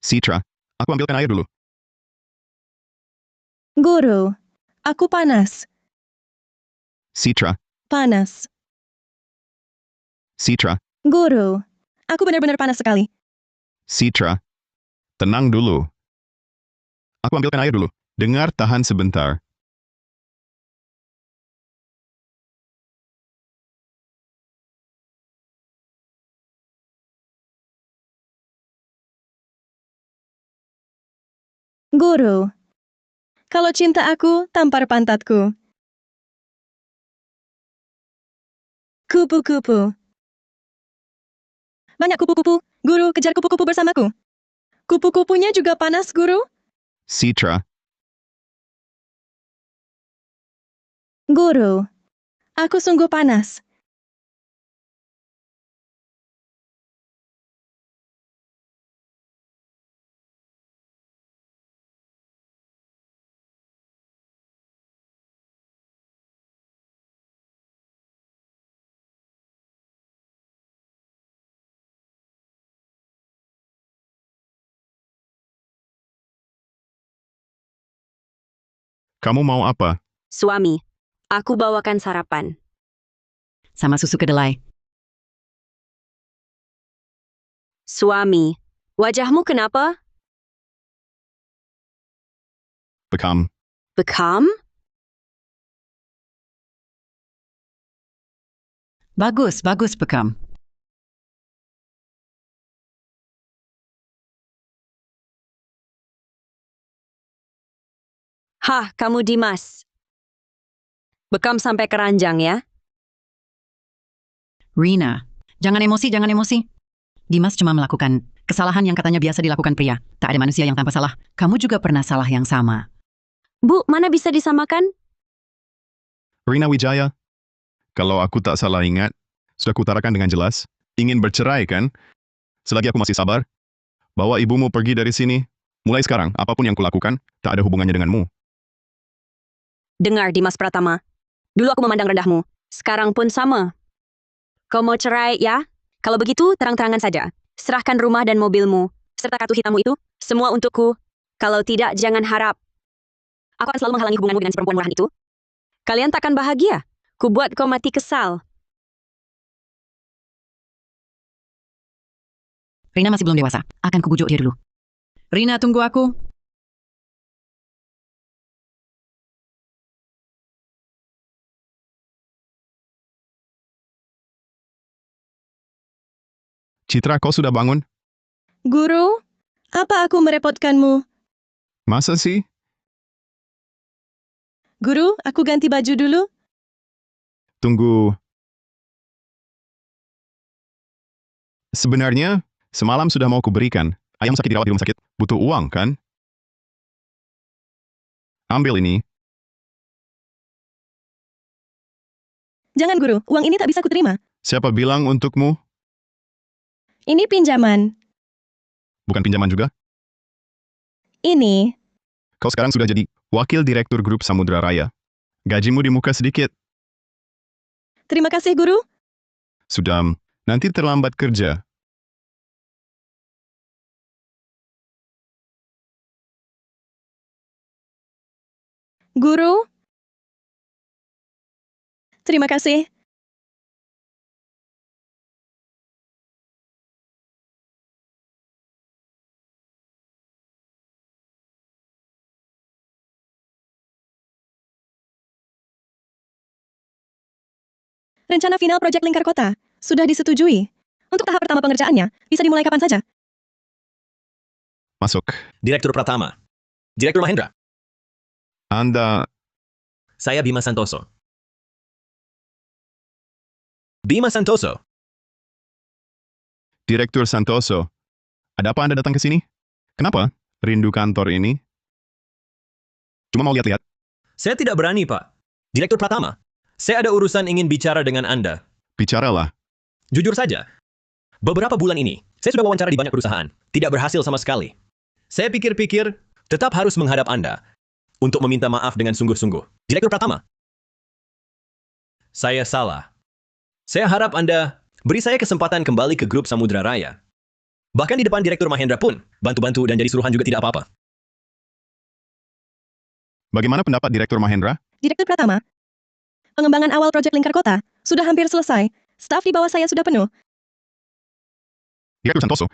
Citra, aku ambilkan air dulu. Guru, aku panas. Citra, Panas. Citra, Guru, aku benar-benar panas sekali. Citra. Tenang dulu. Aku ambilkan air dulu. Dengar, tahan sebentar. Guru, kalau cinta aku, tampar pantatku. Kupu-kupu. Banyak kupu-kupu. Guru, kejar kupu-kupu bersamaku. Kupu-kupunya juga panas, Guru. Citra, Guru, aku sungguh panas. kamu mau apa? Suami, aku bawakan sarapan. Sama susu kedelai. Suami, wajahmu kenapa? Bekam. Bekam? Bagus, bagus Bekam. Hah, kamu Dimas. Bekam sampai keranjang ya? Rina, jangan emosi, jangan emosi. Dimas cuma melakukan kesalahan yang katanya biasa dilakukan pria. Tak ada manusia yang tanpa salah. Kamu juga pernah salah yang sama. Bu, mana bisa disamakan? Rina Wijaya, kalau aku tak salah ingat, sudah kutarakan dengan jelas, ingin bercerai kan? Selagi aku masih sabar, bawa ibumu pergi dari sini. Mulai sekarang, apapun yang kulakukan, tak ada hubungannya denganmu. Dengar, Dimas Pratama. Dulu aku memandang rendahmu. Sekarang pun sama. Kau mau cerai, ya? Kalau begitu, terang-terangan saja. Serahkan rumah dan mobilmu, serta kartu hitammu itu, semua untukku. Kalau tidak, jangan harap. Aku akan selalu menghalangi hubunganmu dengan si perempuan murahan itu. Kalian takkan bahagia. Ku buat kau mati kesal. Rina masih belum dewasa. Akan kubujuk dia dulu. Rina, tunggu aku. Citra, kau sudah bangun? Guru, apa aku merepotkanmu? Masa sih? Guru, aku ganti baju dulu. Tunggu. Sebenarnya, semalam sudah mau kuberikan. Ayam sakit dirawat di rumah sakit. Butuh uang, kan? Ambil ini. Jangan, Guru. Uang ini tak bisa kuterima. Siapa bilang untukmu? Ini pinjaman. Bukan pinjaman juga? Ini. Kau sekarang sudah jadi wakil direktur grup Samudra Raya. Gajimu di muka sedikit. Terima kasih, Guru. Sudah, nanti terlambat kerja. Guru. Terima kasih. Rencana final proyek lingkar kota sudah disetujui. Untuk tahap pertama pengerjaannya, bisa dimulai kapan saja. Masuk. Direktur Pratama. Direktur Mahendra. Anda, Saya Bima Santoso. Bima Santoso. Direktur Santoso. Ada apa Anda datang ke sini? Kenapa? Rindu kantor ini? Cuma mau lihat-lihat. Saya tidak berani, Pak. Direktur Pratama. Saya ada urusan ingin bicara dengan Anda. Bicaralah. Jujur saja, beberapa bulan ini, saya sudah wawancara di banyak perusahaan. Tidak berhasil sama sekali. Saya pikir-pikir, tetap harus menghadap Anda untuk meminta maaf dengan sungguh-sungguh. Direktur Pratama. Saya salah. Saya harap Anda beri saya kesempatan kembali ke grup Samudra Raya. Bahkan di depan Direktur Mahendra pun, bantu-bantu dan jadi suruhan juga tidak apa-apa. Bagaimana pendapat Direktur Mahendra? Direktur Pratama. Pengembangan awal proyek lingkar kota sudah hampir selesai. Staf di bawah saya sudah penuh. Direktur Santoso,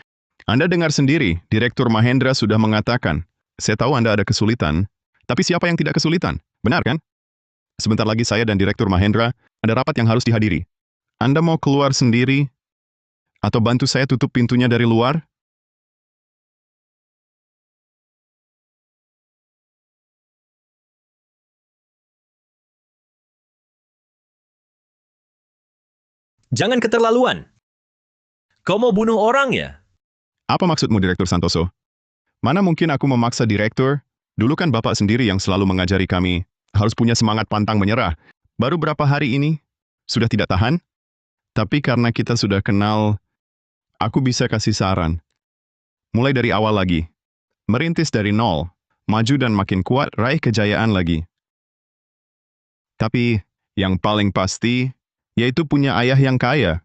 Anda dengar sendiri, Direktur Mahendra sudah mengatakan, saya tahu Anda ada kesulitan, tapi siapa yang tidak kesulitan? Benar kan? Sebentar lagi saya dan Direktur Mahendra ada rapat yang harus dihadiri. Anda mau keluar sendiri? Atau bantu saya tutup pintunya dari luar? Jangan keterlaluan. Kau mau bunuh orang ya? Apa maksudmu, Direktur Santoso? Mana mungkin aku memaksa Direktur? Dulu kan Bapak sendiri yang selalu mengajari kami harus punya semangat pantang menyerah. Baru berapa hari ini? Sudah tidak tahan? Tapi karena kita sudah kenal, aku bisa kasih saran. Mulai dari awal lagi. Merintis dari nol. Maju dan makin kuat raih kejayaan lagi. Tapi yang paling pasti, yaitu punya ayah yang kaya.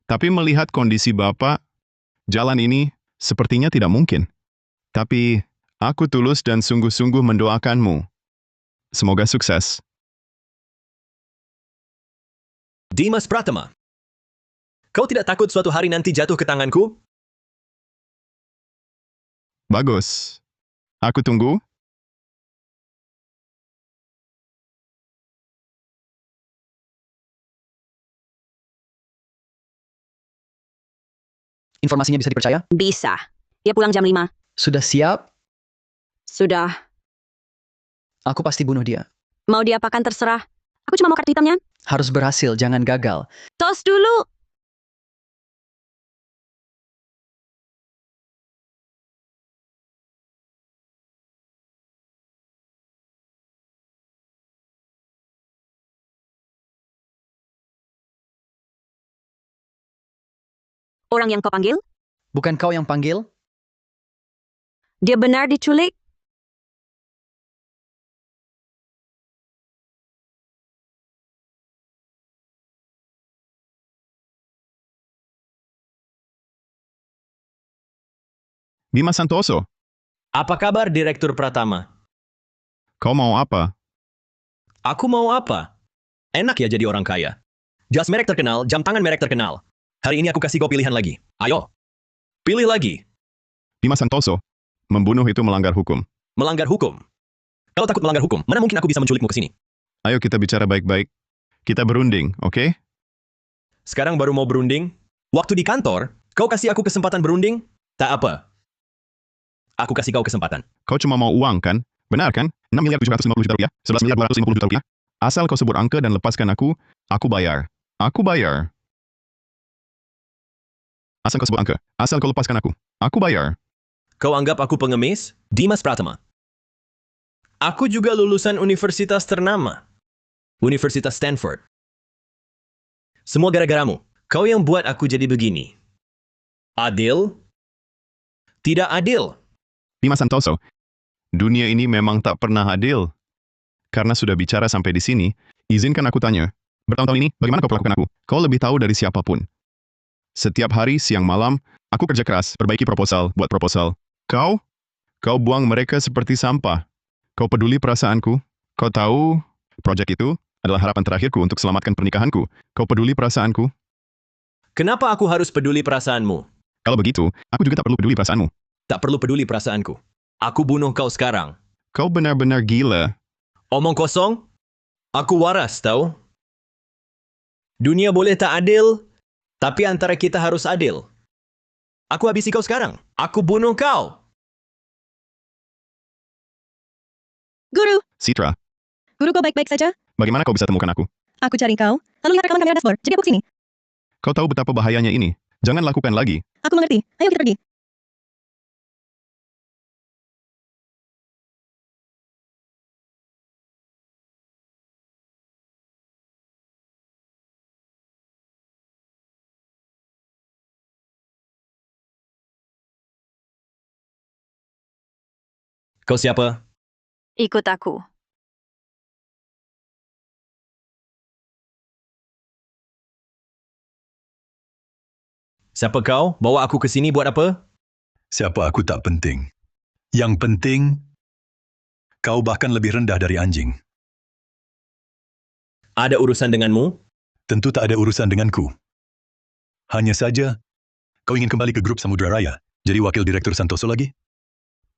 Tapi melihat kondisi Bapak, jalan ini sepertinya tidak mungkin. Tapi aku tulus dan sungguh-sungguh mendoakanmu. Semoga sukses. Dimas Pratama. Kau tidak takut suatu hari nanti jatuh ke tanganku? Bagus. Aku tunggu. Informasinya bisa dipercaya? Bisa. Dia pulang jam 5. Sudah siap? Sudah. Aku pasti bunuh dia. Mau diapakan terserah. Aku cuma mau kartu hitamnya. Harus berhasil, jangan gagal. Tos dulu. Orang yang kau panggil? Bukan kau yang panggil? Dia benar diculik? Bima Santoso, Apa kabar, Direktur Pratama? kau mau apa? Aku mau apa? Enak ya jadi orang kaya. Jas merek terkenal, jam tangan merek terkenal. Hari ini aku kasih kau pilihan lagi. Ayo. Pilih lagi. Bima Santoso, membunuh itu melanggar hukum. Melanggar hukum. Kalau takut melanggar hukum, mana mungkin aku bisa menculikmu ke sini? Ayo kita bicara baik-baik. Kita berunding, oke? Sekarang baru mau berunding? Waktu di kantor, kau kasih aku kesempatan berunding? Tak apa. Aku kasih kau kesempatan. Kau cuma mau uang, kan? Benar, kan? 6.750.000.000 rupiah, 11.250.000.000 rupiah. Asal kau sebut angka dan lepaskan aku bayar. Aku bayar. Asal kau sebut angka, asal kau lepaskan aku bayar. Kau anggap aku pengemis? Dimas Pratama. Aku juga lulusan universitas ternama. Universitas Stanford. Semua gara-garamu. Kau yang buat aku jadi begini. Adil? Tidak adil. Bima Santoso, dunia ini memang tak pernah adil. Karena sudah bicara sampai di sini, izinkan aku tanya. Bertahun-tahun ini, bagaimana kau perlakukan aku? Kau lebih tahu dari siapapun. Setiap hari, siang malam, aku kerja keras, perbaiki proposal, buat proposal. Kau buang mereka seperti sampah. Kau peduli perasaanku? Kau tahu, proyek itu adalah harapan terakhirku untuk selamatkan pernikahanku. Kau peduli perasaanku? Kenapa aku harus peduli perasaanmu? Kalau begitu, aku juga tak perlu peduli perasaanmu. Tak perlu peduli perasaanku. Aku bunuh kau sekarang. Kau benar-benar gila. Omong kosong? Aku waras, tahu? Dunia boleh tak adil, tapi antara kita harus adil. Aku habisi kau sekarang. Aku bunuh kau. Guru, Citra, guru kau baik-baik saja? bagaimana kau bisa temukan aku? Aku cari kau, lalu lihat rekaman kamera dashboard. Jadi aku kesini. Kau tahu betapa bahayanya ini. Jangan lakukan lagi. Aku mengerti. Ayo kita pergi. Kau siapa? Ikut aku. Siapa kau? Bawa aku ke sini buat apa? Siapa aku tak penting. Yang penting, kau bahkan lebih rendah dari anjing. Ada urusan denganmu? Tentu tak ada urusan denganku. Hanya saja, kau ingin kembali ke grup Samudra Raya, jadi wakil direktur Santoso lagi?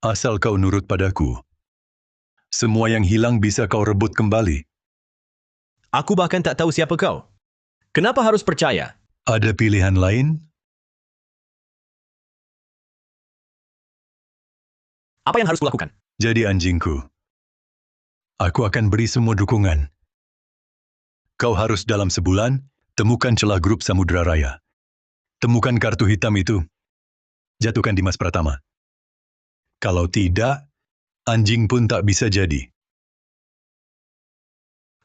Asal kau nurut padaku. Semua yang hilang bisa kau rebut kembali. Aku bahkan tak tahu siapa kau. Kenapa harus percaya? Ada pilihan lain? Apa yang harus kulakukan? Jadi anjingku. Aku akan beri semua dukungan. Kau harus dalam sebulan, temukan celah grup Samudra Raya. Temukan kartu hitam itu. Jatuhkan Dimas Pratama. Kalau tidak, anjing pun tak bisa jadi.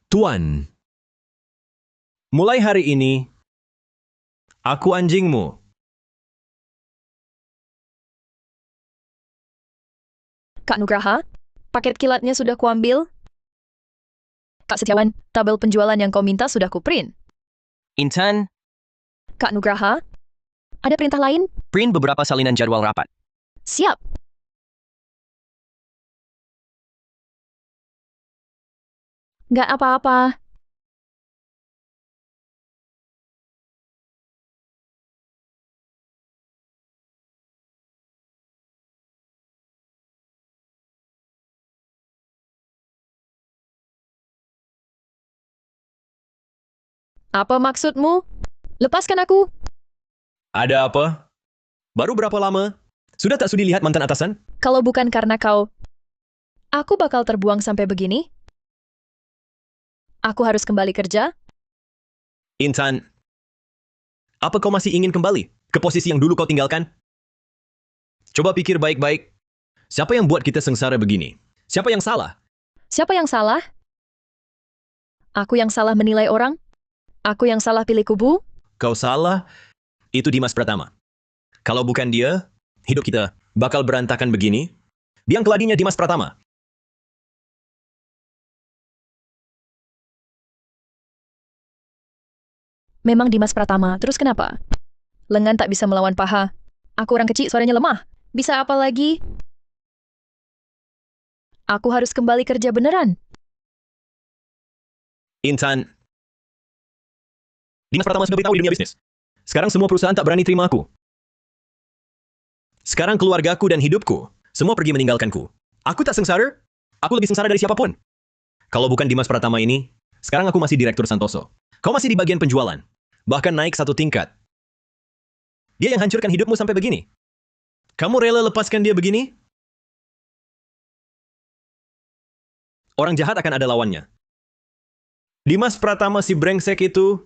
Tuan, mulai hari ini, aku anjingmu. Kak Nugraha, paket kilatnya sudah kuambil. Kak Setiawan, tabel penjualan yang kau minta sudah kuprint. Intan, Kak Nugraha, ada perintah lain? print beberapa salinan jadwal rapat. Siap. Nggak apa-apa. Apa maksudmu? Lepaskan aku. Ada apa? Baru berapa lama? Sudah tak sudi lihat mantan atasan? Kalau bukan karena kau, aku bakal terbuang sampai begini. Aku harus kembali kerja. Intan, apa kau masih ingin kembali ke posisi yang dulu kau tinggalkan? Coba pikir baik-baik. Siapa yang buat kita sengsara begini? Siapa yang salah? Siapa yang salah? Aku yang salah menilai orang? Aku yang salah pilih kubu? Kau salah, itu Dimas Pratama. Kalau bukan dia, hidup kita bakal berantakan begini. Biang keladinya Dimas Pratama. Memang Dimas Pratama, terus kenapa? Lengan tak bisa melawan paha. Aku orang kecil, suaranya lemah. Bisa apa lagi? Aku harus kembali kerja beneran. Intan, Dimas Pratama sudah beritahu di dunia bisnis. Sekarang semua perusahaan tak berani terima aku. Sekarang keluargaku dan hidupku, semua pergi meninggalkanku. Aku tak sengsara, aku lebih sengsara dari siapapun. Kalau bukan Dimas Pratama ini, sekarang aku masih direktur Santoso. Kau masih di bagian penjualan, bahkan naik 1 tingkat. Dia yang hancurkan hidupmu sampai begini. Kamu rela lepaskan dia begini? Orang jahat akan ada lawannya. Dimas Pratama si brengsek itu,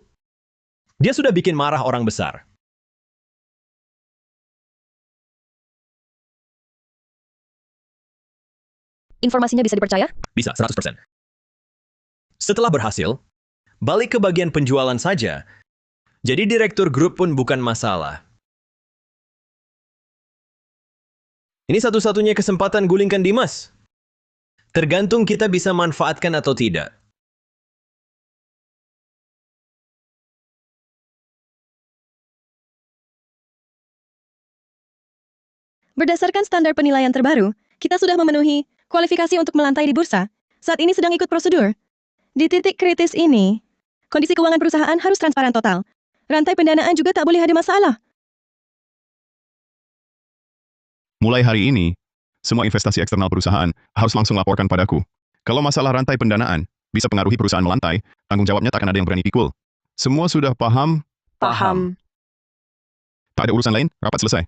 dia sudah bikin marah orang besar. Informasinya bisa dipercaya? Bisa, 100%. Setelah berhasil, balik ke bagian penjualan saja. Jadi direktur grup pun bukan masalah. Ini satu-satunya kesempatan gulingkan Dimas. Tergantung kita bisa manfaatkan atau tidak. Berdasarkan standar penilaian terbaru, kita sudah memenuhi kualifikasi untuk melantai di bursa. Saat ini sedang ikut prosedur. Di titik kritis ini, kondisi keuangan perusahaan harus transparan total. Rantai pendanaan juga tak boleh ada masalah. Mulai hari ini, semua investasi eksternal perusahaan harus langsung laporkan padaku. Kalau masalah rantai pendanaan bisa pengaruhi perusahaan melantai, tanggung jawabnya tak akan ada yang berani pikul. Semua sudah paham? Paham. Tak ada urusan lain? Rapat selesai.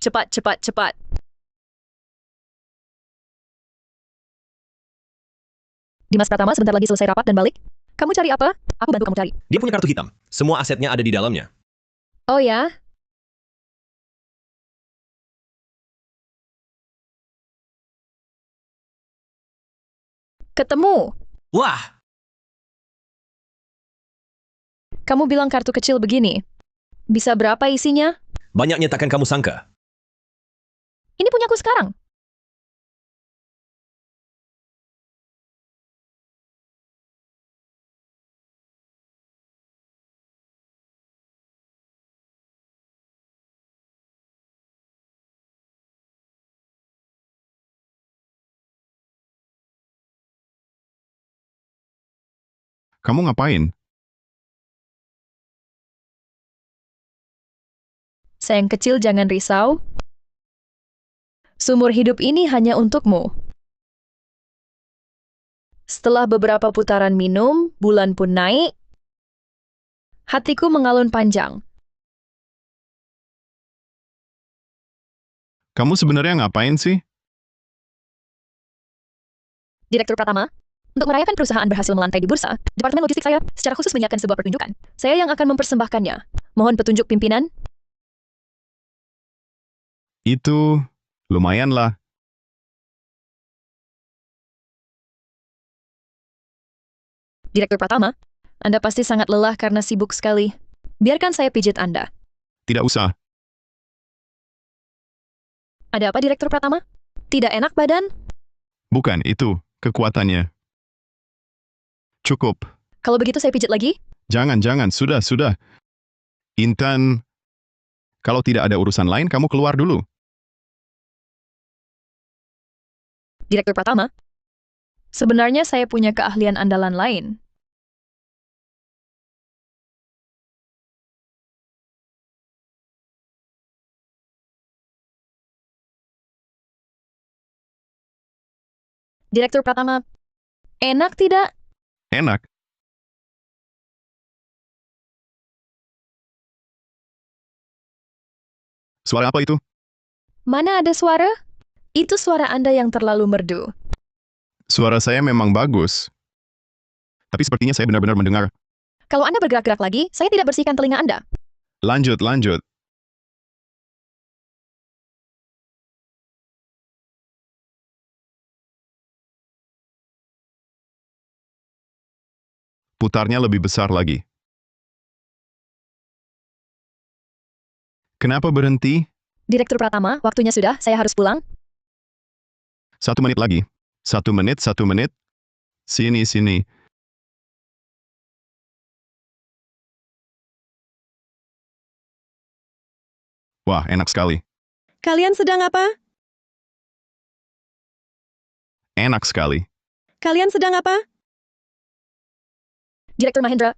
Cepat, cepat, cepat. Dimas Pratama sebentar lagi selesai rapat dan balik. Kamu cari apa? Aku bantu kamu cari. Dia punya kartu hitam. Semua asetnya ada di dalamnya. Oh ya? Ketemu. Wah, Kamu bilang kartu kecil begini. Bisa berapa isinya? banyaknya takkan kamu sangka. Ini punyaku sekarang. Kamu ngapain? Sayang kecil, jangan risau. Sumur hidup ini hanya untukmu. Setelah beberapa putaran minum, bulan pun naik. Hatiku mengalun panjang. Kamu sebenarnya ngapain sih? Direktur Pratama, untuk merayakan perusahaan berhasil melantai di bursa, Departemen Logistik saya secara khusus menyiapkan sebuah pertunjukan. Saya yang akan mempersembahkannya. Mohon petunjuk pimpinan. Itu lumayan lah. Direktur Pratama, Anda pasti sangat lelah karena sibuk sekali. Biarkan saya pijit Anda. Tidak usah. Ada apa, Direktur Pratama? Tidak enak badan? Bukan, itu kekuatannya. Cukup. Kalau begitu saya pijit lagi? Jangan, sudah. Intan, kalau tidak ada urusan lain, kamu keluar dulu. Direktur Pratama, sebenarnya saya punya keahlian andalan lain. Direktur Pratama, enak tidak? Enak. Suara apa itu? Mana ada suara? Itu suara Anda yang terlalu merdu. Suara saya memang bagus. Tapi sepertinya saya benar-benar mendengar. Kalau Anda bergerak-gerak lagi, saya tidak bersihkan telinga Anda. Lanjut. Putarnya lebih besar lagi. Kenapa berhenti? Direktur Pratama, waktunya sudah, saya harus pulang. 1 menit lagi. 1 menit. Sini. Wah, enak sekali. Kalian sedang apa? Enak sekali. Kalian sedang apa? Direktur Mahendra,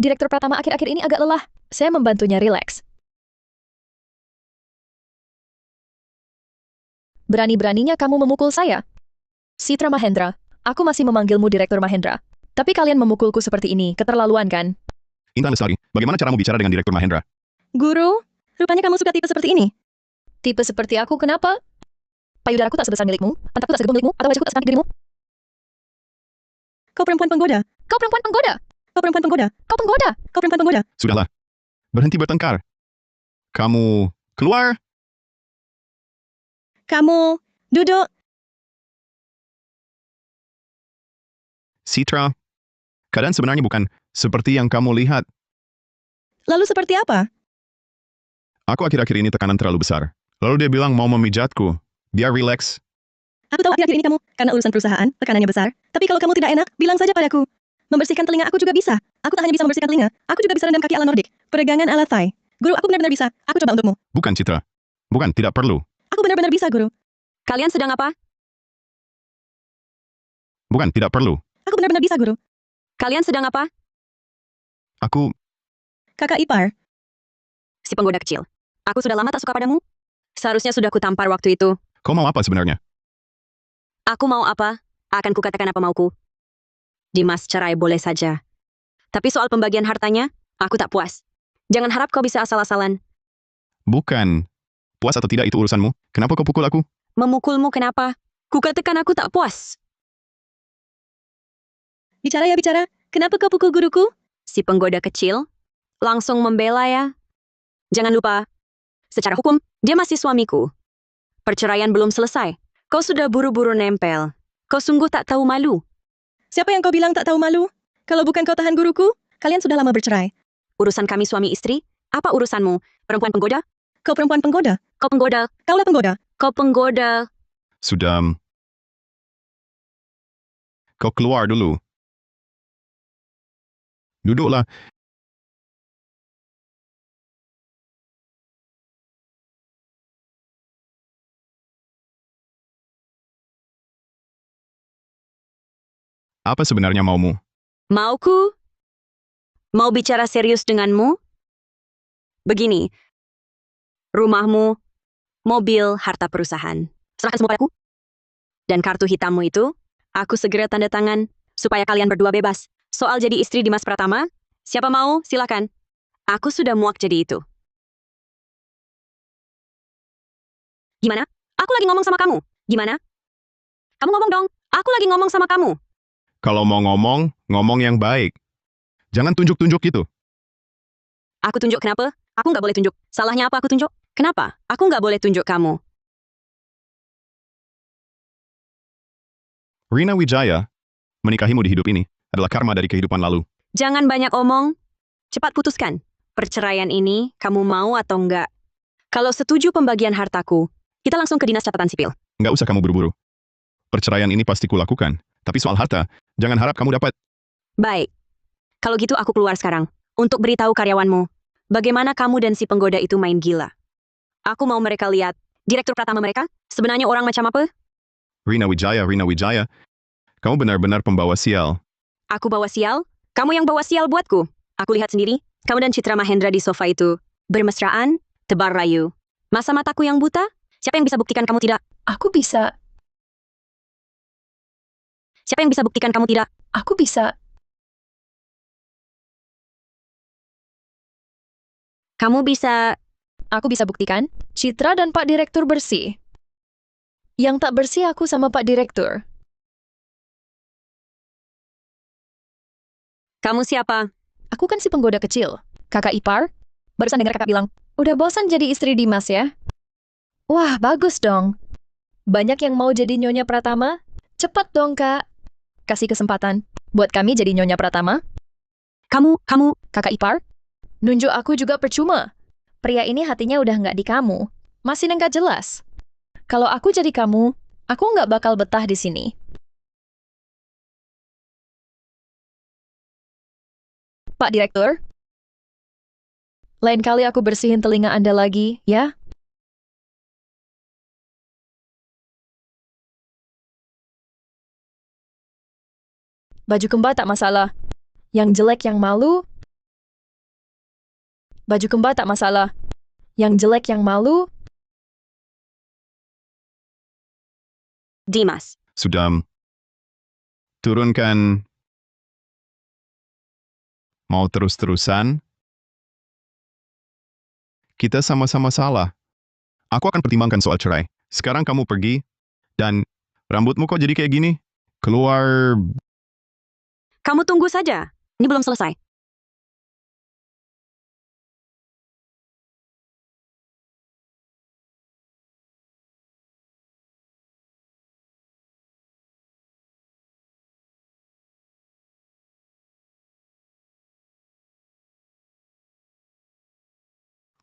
Direktur Pratama akhir-akhir ini agak lelah. Saya membantunya rileks. Berani-beraninya kamu memukul saya. Citra Mahendra, aku masih memanggilmu Direktur Mahendra. Tapi kalian memukulku seperti ini, keterlaluan kan? Intan Lestari, bagaimana caramu bicara dengan Direktur Mahendra? Guru, rupanya kamu suka tipe seperti ini. Tipe seperti aku, kenapa? Payudaraku tak sebesar milikmu, pantatku tak segebung milikmu, atau wajahku tak secantik dirimu. Kau perempuan penggoda. Kau perempuan penggoda! Kau perempuan penggoda. Kau penggoda! Kau perempuan penggoda. Sudahlah. Berhenti bertengkar. Kamu keluar. Kamu duduk. Citra, keadaan sebenarnya bukan seperti yang kamu lihat. Lalu seperti apa? Aku akhir-akhir ini tekanan terlalu besar. Lalu dia bilang mau memijatku. Biar rileks. Aku tahu akhir-akhir ini kamu, karena urusan perusahaan, tekanannya besar. Tapi kalau kamu tidak enak, bilang saja padaku. Membersihkan telinga aku juga bisa. Aku tak hanya bisa membersihkan telinga, aku juga bisa rendam kaki ala Nordik. Peregangan ala Thai. Guru, aku benar-benar bisa. Aku coba untukmu. Bukan, Citra. Bukan, tidak perlu. Aku benar-benar bisa, Guru. Kalian sedang apa? Bukan, tidak perlu. Aku benar-benar bisa, Guru. Kalian sedang apa? Aku, Kakak ipar. Si penggoda kecil. Aku sudah lama tak suka padamu. Seharusnya sudah kutampar waktu itu. kau mau apa sebenarnya? Aku mau apa? Akan kukatakan apa mauku. Dimas cerai boleh saja. Tapi soal pembagian hartanya, aku tak puas. Jangan harap kau bisa asal-asalan. Bukan. Puas atau tidak itu urusanmu. Kenapa kau pukul aku? Memukulmu kenapa? Kukatakan aku tak puas. Bicara ya bicara. Kenapa kau pukul guruku? Si penggoda kecil langsung membela ya. Jangan lupa, secara hukum, dia masih suamiku. Perceraian belum selesai. Kau sudah buru-buru nempel. Kau sungguh tak tahu malu. Siapa yang kau bilang tak tahu malu? Kalau bukan kau tahan guruku, kalian sudah lama bercerai. Urusan kami suami istri? Apa urusanmu? Perempuan penggoda? Kau perempuan penggoda. Kau penggoda. Kaulah penggoda. Kau penggoda. Sudah. Kau keluar dulu. Duduklah. Apa sebenarnya maumu? Mau bicara serius denganmu? Begini, rumahmu, mobil, harta perusahaan. Serahkan semua padaku. Dan kartu hitammu itu, aku segera tanda tangan, supaya kalian berdua bebas. Soal jadi istri Dimas Pratama, siapa mau, silakan. Aku sudah muak jadi itu. Gimana? Aku lagi ngomong sama kamu. Gimana? Kamu ngomong dong. Aku lagi ngomong sama kamu. Kalau mau ngomong, ngomong yang baik. Jangan tunjuk-tunjuk gitu. Aku tunjuk kenapa? Aku nggak boleh tunjuk. Salahnya apa aku tunjuk? Kenapa? Aku nggak boleh tunjuk kamu. Rina Wijaya, menikahimu di hidup ini adalah karma dari kehidupan lalu. Jangan banyak omong. Cepat putuskan. Perceraian ini, kamu mau atau enggak? Kalau setuju pembagian hartaku, kita langsung ke dinas catatan sipil. Nggak usah kamu buru-buru. Perceraian ini pasti kulakukan. Tapi soal harta, jangan harap kamu dapat. Baik. Kalau gitu aku keluar sekarang. Untuk beritahu karyawanmu, bagaimana kamu dan si penggoda itu main gila. Aku mau mereka lihat, direktur Pratama mereka, sebenarnya orang macam apa? Rina Wijaya, kamu benar-benar pembawa sial. Aku bawa sial? Kamu yang bawa sial buatku. Aku lihat sendiri, kamu dan Citra Mahendra di sofa itu, bermesraan, tebar rayu. Masa mataku yang buta? Siapa yang bisa buktikan kamu tidak? Aku bisa. Siapa yang bisa buktikan kamu tidak? Aku bisa. Kamu bisa... Aku bisa buktikan, Citra dan Pak Direktur bersih. Yang tak bersih aku sama Pak Direktur. Kamu siapa? Aku kan si penggoda kecil. Kakak ipar. Barusan dengar kakak bilang, udah bosan jadi istri Dimas ya? Wah, bagus dong. Banyak yang mau jadi Nyonya Pratama? Cepat dong, Kak. Kasih kesempatan buat kami jadi Nyonya Pratama. Kamu... Kakak ipar, nunjuk aku juga percuma. Pria ini hatinya udah nggak di kamu. Masih nggak jelas. Kalau aku jadi kamu, aku nggak bakal betah di sini. Pak Direktur, lain kali aku bersihin telinga Anda lagi, ya? Baju kembar tak masalah. Yang jelek yang malu. Baju kembar tak masalah. Yang jelek yang malu. Dimas. Sudah turunkan. Mau terus-terusan? Kita sama-sama salah. Aku akan pertimbangkan soal cerai. Sekarang kamu pergi, dan rambutmu kok jadi kayak gini? Keluar. Kamu tunggu saja. Ini belum selesai.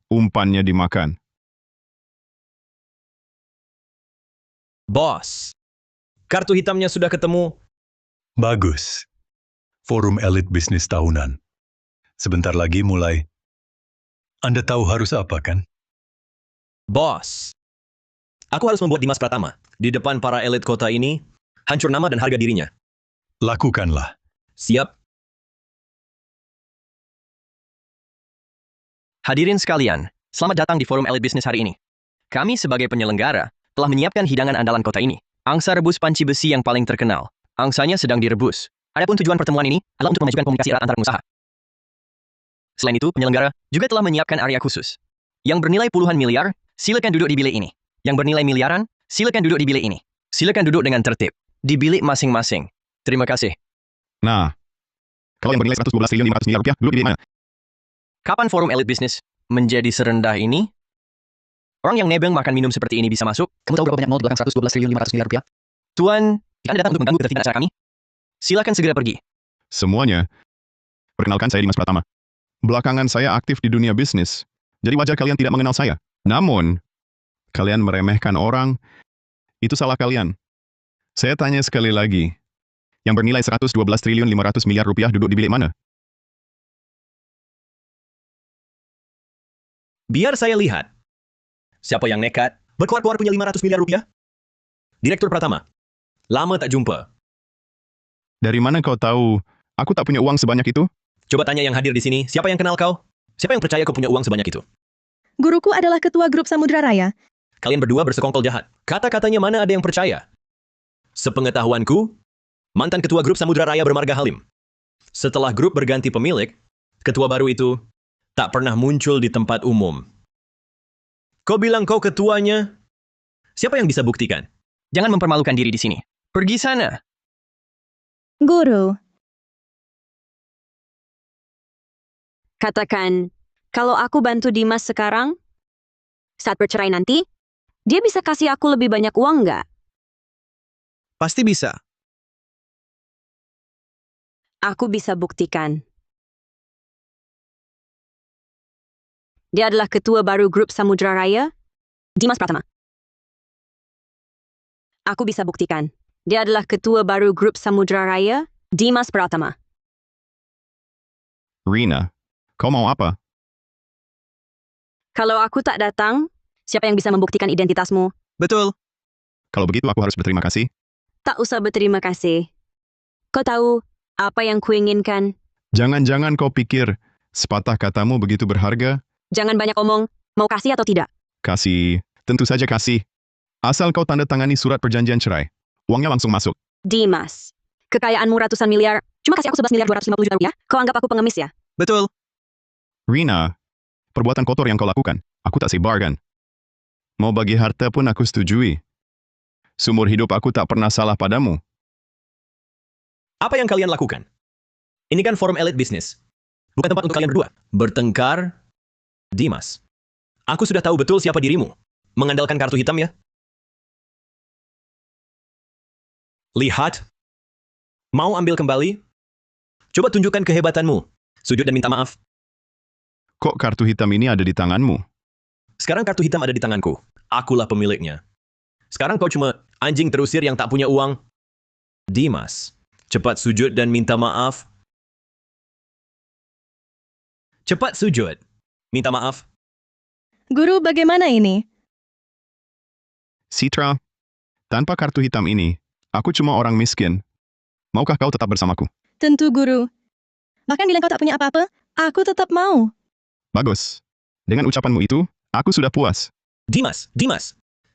Umpannya dimakan. Bos, kartu hitamnya sudah ketemu. Bagus. Forum elit bisnis tahunan. Sebentar lagi mulai. Anda tahu harus apa kan? Bos, aku harus membuat Dimas Pratama di depan para elit kota ini hancur nama dan harga dirinya. Lakukanlah. Siap? Hadirin sekalian, selamat datang di Forum Elit Bisnis hari ini. Kami sebagai penyelenggara telah menyiapkan hidangan andalan kota ini. Angsa rebus panci besi yang paling terkenal. Angsanya sedang direbus. Adapun tujuan pertemuan ini adalah untuk memajukan komunikasi erat antar pengusaha. Selain itu, penyelenggara juga telah menyiapkan area khusus. Yang bernilai puluhan miliar, silakan duduk di bilik ini. Yang bernilai miliaran, silakan duduk di bilik ini. Silakan duduk dengan tertib. Di bilik masing-masing. Terima kasih. Nah, kalau yang bernilai 112 triliun 500 miliar rupiah, duduk di mana? Kapan forum elit bisnis menjadi serendah ini? Orang yang nebeng makan minum seperti ini bisa masuk? Kamu tahu berapa banyak nol di belakang 112 triliun 500 miliar rupiah? Tuan, jika Anda datang untuk mengganggu ketertiban acara kami, silakan segera pergi. Semuanya. Perkenalkan saya Dimas Pratama. Belakangan saya aktif di dunia bisnis. Jadi wajar kalian tidak mengenal saya. Namun, kalian meremehkan orang, itu salah kalian. Saya tanya sekali lagi. Yang bernilai 112 triliun 500 miliar rupiah duduk di bilik mana? Biar saya lihat. Siapa yang nekat berkeluar-keluar punya 500 miliar rupiah? Direktur Pratama. Lama tak jumpa. Dari mana kau tahu Aku tak punya uang sebanyak itu. Coba tanya yang hadir di sini, siapa yang kenal kau? Siapa yang percaya kau punya uang sebanyak itu? Guruku adalah ketua grup Samudra Raya. Kalian berdua bersekongkol jahat. Kata-katanya mana ada yang percaya? Sepengetahuanku, mantan ketua grup Samudra Raya bermarga Halim. Setelah grup berganti pemilik, ketua baru itu tak pernah muncul di tempat umum. Kau bilang kau ketuanya? Siapa yang bisa buktikan? Jangan mempermalukan diri di sini. Pergi sana. Guru, Katakan, kalau aku bantu Dimas sekarang, saat bercerai nanti, dia bisa kasih aku lebih banyak uang nggak? Pasti bisa. Aku bisa buktikan. Dia adalah ketua baru grup Samudra Raya, Dimas Pratama. Aku bisa buktikan. Dia adalah ketua baru grup Samudra Raya, Dimas Pratama. Rina, kau mau apa? Kalau aku tak datang, siapa yang bisa membuktikan identitasmu? Betul. Kalau begitu aku harus berterima kasih. Tak usah berterima kasih. Kau tahu apa yang kuinginkan? Jangan-jangan kau pikir sepatah katamu begitu berharga? Jangan banyak omong. Mau kasih atau tidak? Kasih, tentu saja kasih. Asal kau tanda tangani surat perjanjian cerai, uangnya langsung masuk. Dimas, kekayaanmu ratusan miliar, cuma kasih aku 11 miliar 250 juta rupiah? Kau anggap aku pengemis ya? Betul. Rina, perbuatan kotor yang kau lakukan, aku tak sebarkan. Mau bagi harta pun aku setujui. Seumur hidup aku tak pernah salah padamu. Apa yang kalian lakukan? Ini kan forum elite bisnis. Bukan tempat untuk kalian berdua. Bertengkar, Dimas. Aku sudah tahu betul siapa dirimu. Mengandalkan kartu hitam ya? Lihat. Mau ambil kembali? Coba tunjukkan kehebatanmu. Sujud dan minta maaf. Kok kartu hitam ini ada di tanganmu? Sekarang kartu hitam ada di tanganku. Akulah pemiliknya. Sekarang kau cuma anjing terusir yang tak punya uang. Dimas, cepat sujud dan minta maaf. Cepat sujud. Minta maaf. guru bagaimana ini? Citra, tanpa kartu hitam ini, aku cuma orang miskin. Maukah kau tetap bersamaku? Tentu guru. Bahkan bila kau tak punya apa-apa, aku tetap mau. Bagus. Dengan ucapanmu itu, aku sudah puas. Dimas.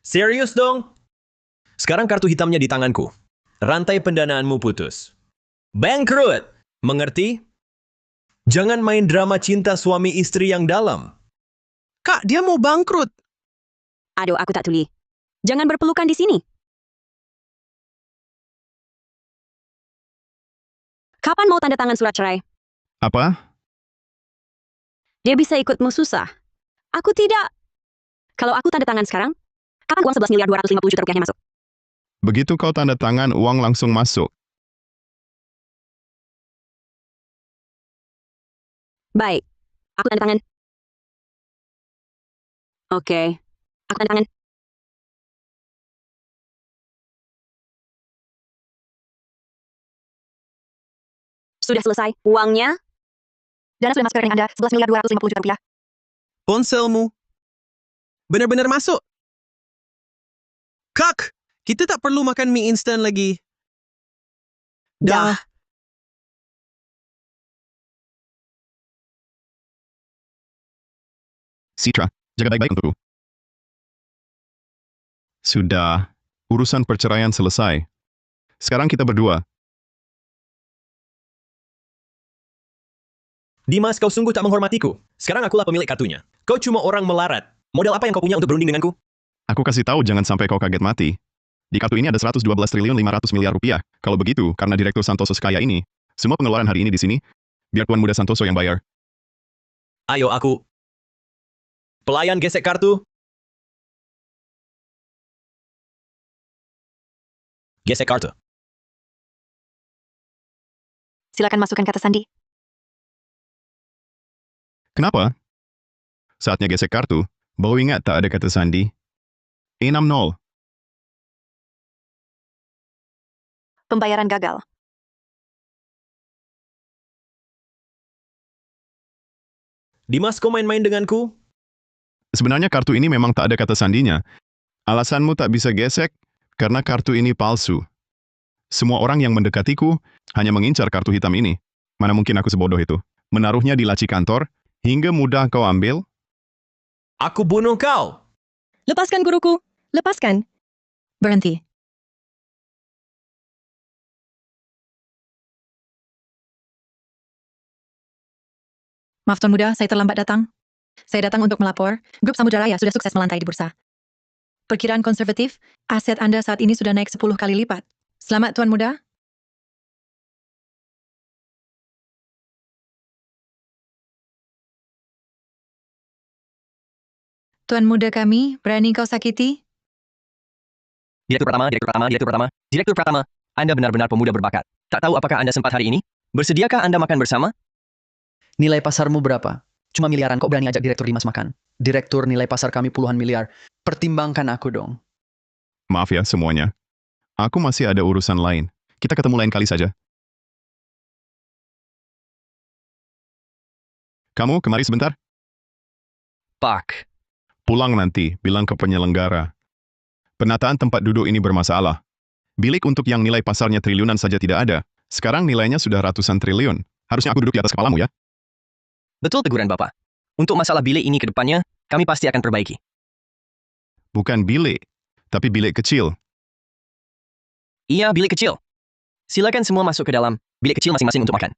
Serius dong? Sekarang kartu hitamnya di tanganku. Rantai pendanaanmu putus. Bangkrut! Mengerti? Jangan main drama cinta suami istri yang dalam. Kak, dia mau bangkrut. Aduh, aku tak tuli. Jangan berpelukan di sini. Kapan mau tanda tangan surat cerai? Apa? Dia bisa ikutmu susah. Aku tidak. Kalau aku tanda tangan sekarang, kapan uang 11 miliar 250 juta rupiahnya masuk? Begitu kau tanda tangan, uang langsung masuk. Baik. Aku tanda tangan. Oke. Aku tanda tangan. Sudah selesai. Uangnya? Dana sudah masuk ke rekening Anda, 11 miliar 250 juta rupiah. Ponselmu. Benar-benar masuk. Kak, kita tak perlu makan mie instan lagi. Dah. Citra, jaga baik-baik untukku. Sudah, urusan perceraian selesai. Sekarang kita berdua. Dimas, kau sungguh tak menghormatiku. Sekarang akulah pemilik kartunya. Kau cuma orang melarat. Modal apa yang kau punya untuk berunding denganku? Aku kasih tahu jangan sampai kau kaget mati. Di kartu ini ada 112 triliun 500 miliar rupiah. Kalau begitu, karena Direktur Santoso sekaya ini, semua pengeluaran hari ini di sini, biar Tuan Muda Santoso yang bayar. Ayo aku. Pelayan gesek kartu. Gesek kartu. Silakan masukkan kata sandi. Kenapa? Saatnya gesek kartu, baru ingat tak ada kata sandi. 60. Pembayaran gagal. Dimas, kau main-main denganku? Sebenarnya kartu ini memang tak ada kata sandinya. Alasanmu tak bisa gesek karena kartu ini palsu. Semua orang yang mendekatiku hanya mengincar kartu hitam ini. Mana mungkin aku sebodoh itu. Menaruhnya di laci kantor, hingga mudah kau ambil? Aku bunuh kau! Lepaskan guruku. Lepaskan. Berhenti. Maaf Tuan Muda, saya terlambat datang. Saya datang untuk melapor, grup Samudra Raya sudah sukses melantai di bursa. Perkiraan konservatif, aset Anda saat ini sudah naik 10 kali lipat. Selamat Tuan Muda. Tuan Muda kami, berani kau sakiti? Direktur Pratama, Direktur Pratama, Direktur Pratama, Direktur Pratama. Anda benar-benar pemuda berbakat. Tak tahu apakah Anda sempat hari ini? Bersediakah Anda makan bersama? Nilai pasarmu berapa? Cuma miliaran, kok berani ajak Direktur Dimas makan? Direktur, nilai pasar kami puluhan miliar. Pertimbangkan aku dong. Maaf ya semuanya. Aku masih ada urusan lain. Kita ketemu lain kali saja. Kamu kemari sebentar? Pak. Pulang nanti, bilang ke penyelenggara. Penataan tempat duduk ini bermasalah. Bilik untuk yang nilai pasarnya triliunan saja tidak ada. Sekarang nilainya sudah ratusan triliun. Harusnya aku duduk di atas kepalamu ya. Betul teguran Bapak. Untuk masalah bilik ini ke depannya, kami pasti akan perbaiki. Bukan bilik, tapi bilik kecil. Iya, bilik kecil. Silakan semua masuk ke dalam bilik kecil masing-masing untuk makan.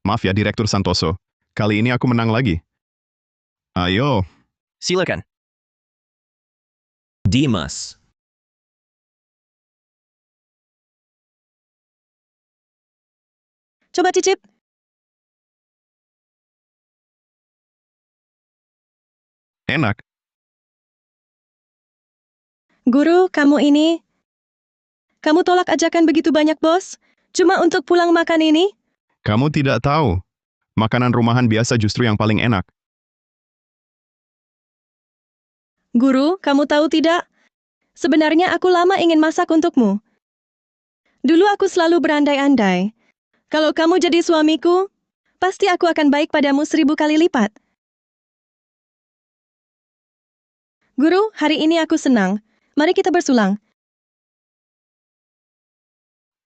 Maaf ya Direktur Santoso. Kali ini aku menang lagi. Ayo. Silakan. Dimas. Coba cicip. Enak. Guru, kamu tolak ajakan begitu banyak, Bos? Cuma untuk pulang makan ini? Kamu tidak tahu. Makanan rumahan biasa justru yang paling enak. Guru, kamu tahu tidak? Sebenarnya aku lama ingin masak untukmu. Dulu aku selalu berandai-andai. Kalau kamu jadi suamiku, pasti aku akan baik padamu 1000 kali lipat. Guru, hari ini aku senang. Mari kita bersulang.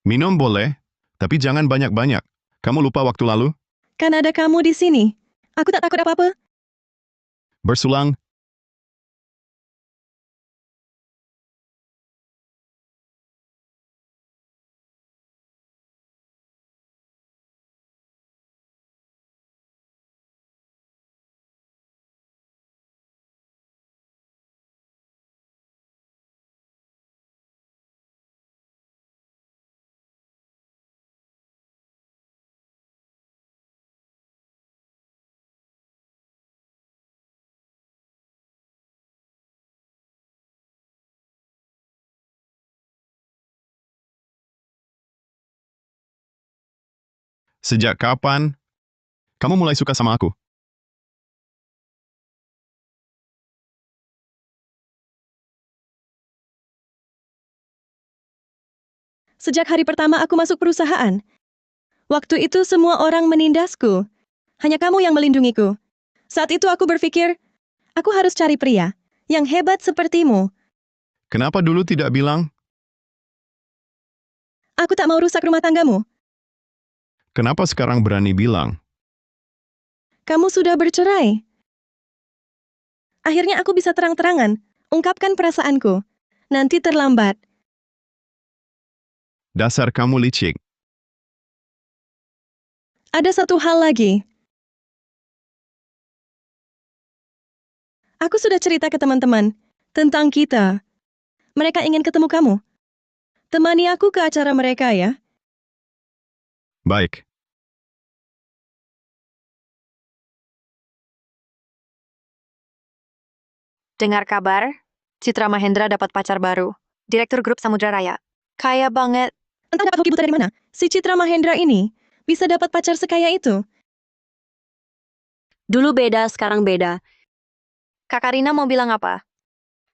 Minum boleh, tapi jangan banyak-banyak. Kamu lupa waktu lalu? Kan ada kamu di sini. Aku tak takut apa-apa. Bersulang. Sejak kapan kamu mulai suka sama aku? Sejak hari pertama aku masuk perusahaan. Waktu itu semua orang menindasku. Hanya kamu yang melindungiku. Saat itu aku berpikir, aku harus cari pria yang hebat sepertimu. Kenapa dulu tidak bilang? Aku tak mau rusak rumah tanggamu. Kenapa sekarang berani bilang? Kamu sudah bercerai. Akhirnya aku bisa terang-terangan ungkapkan perasaanku. Nanti terlambat. Dasar kamu licik. Ada satu hal lagi. Aku sudah cerita ke teman-teman tentang kita. Mereka ingin ketemu kamu. Temani aku ke acara mereka ya. Baik. Dengar kabar, Citra Mahendra dapat pacar baru. Direktur grup Samudra Raya. Kaya banget. Entah dapat hoki buta dari mana. Si Citra Mahendra ini bisa dapat pacar sekaya itu. Dulu beda, sekarang beda. Kak Karina mau bilang apa?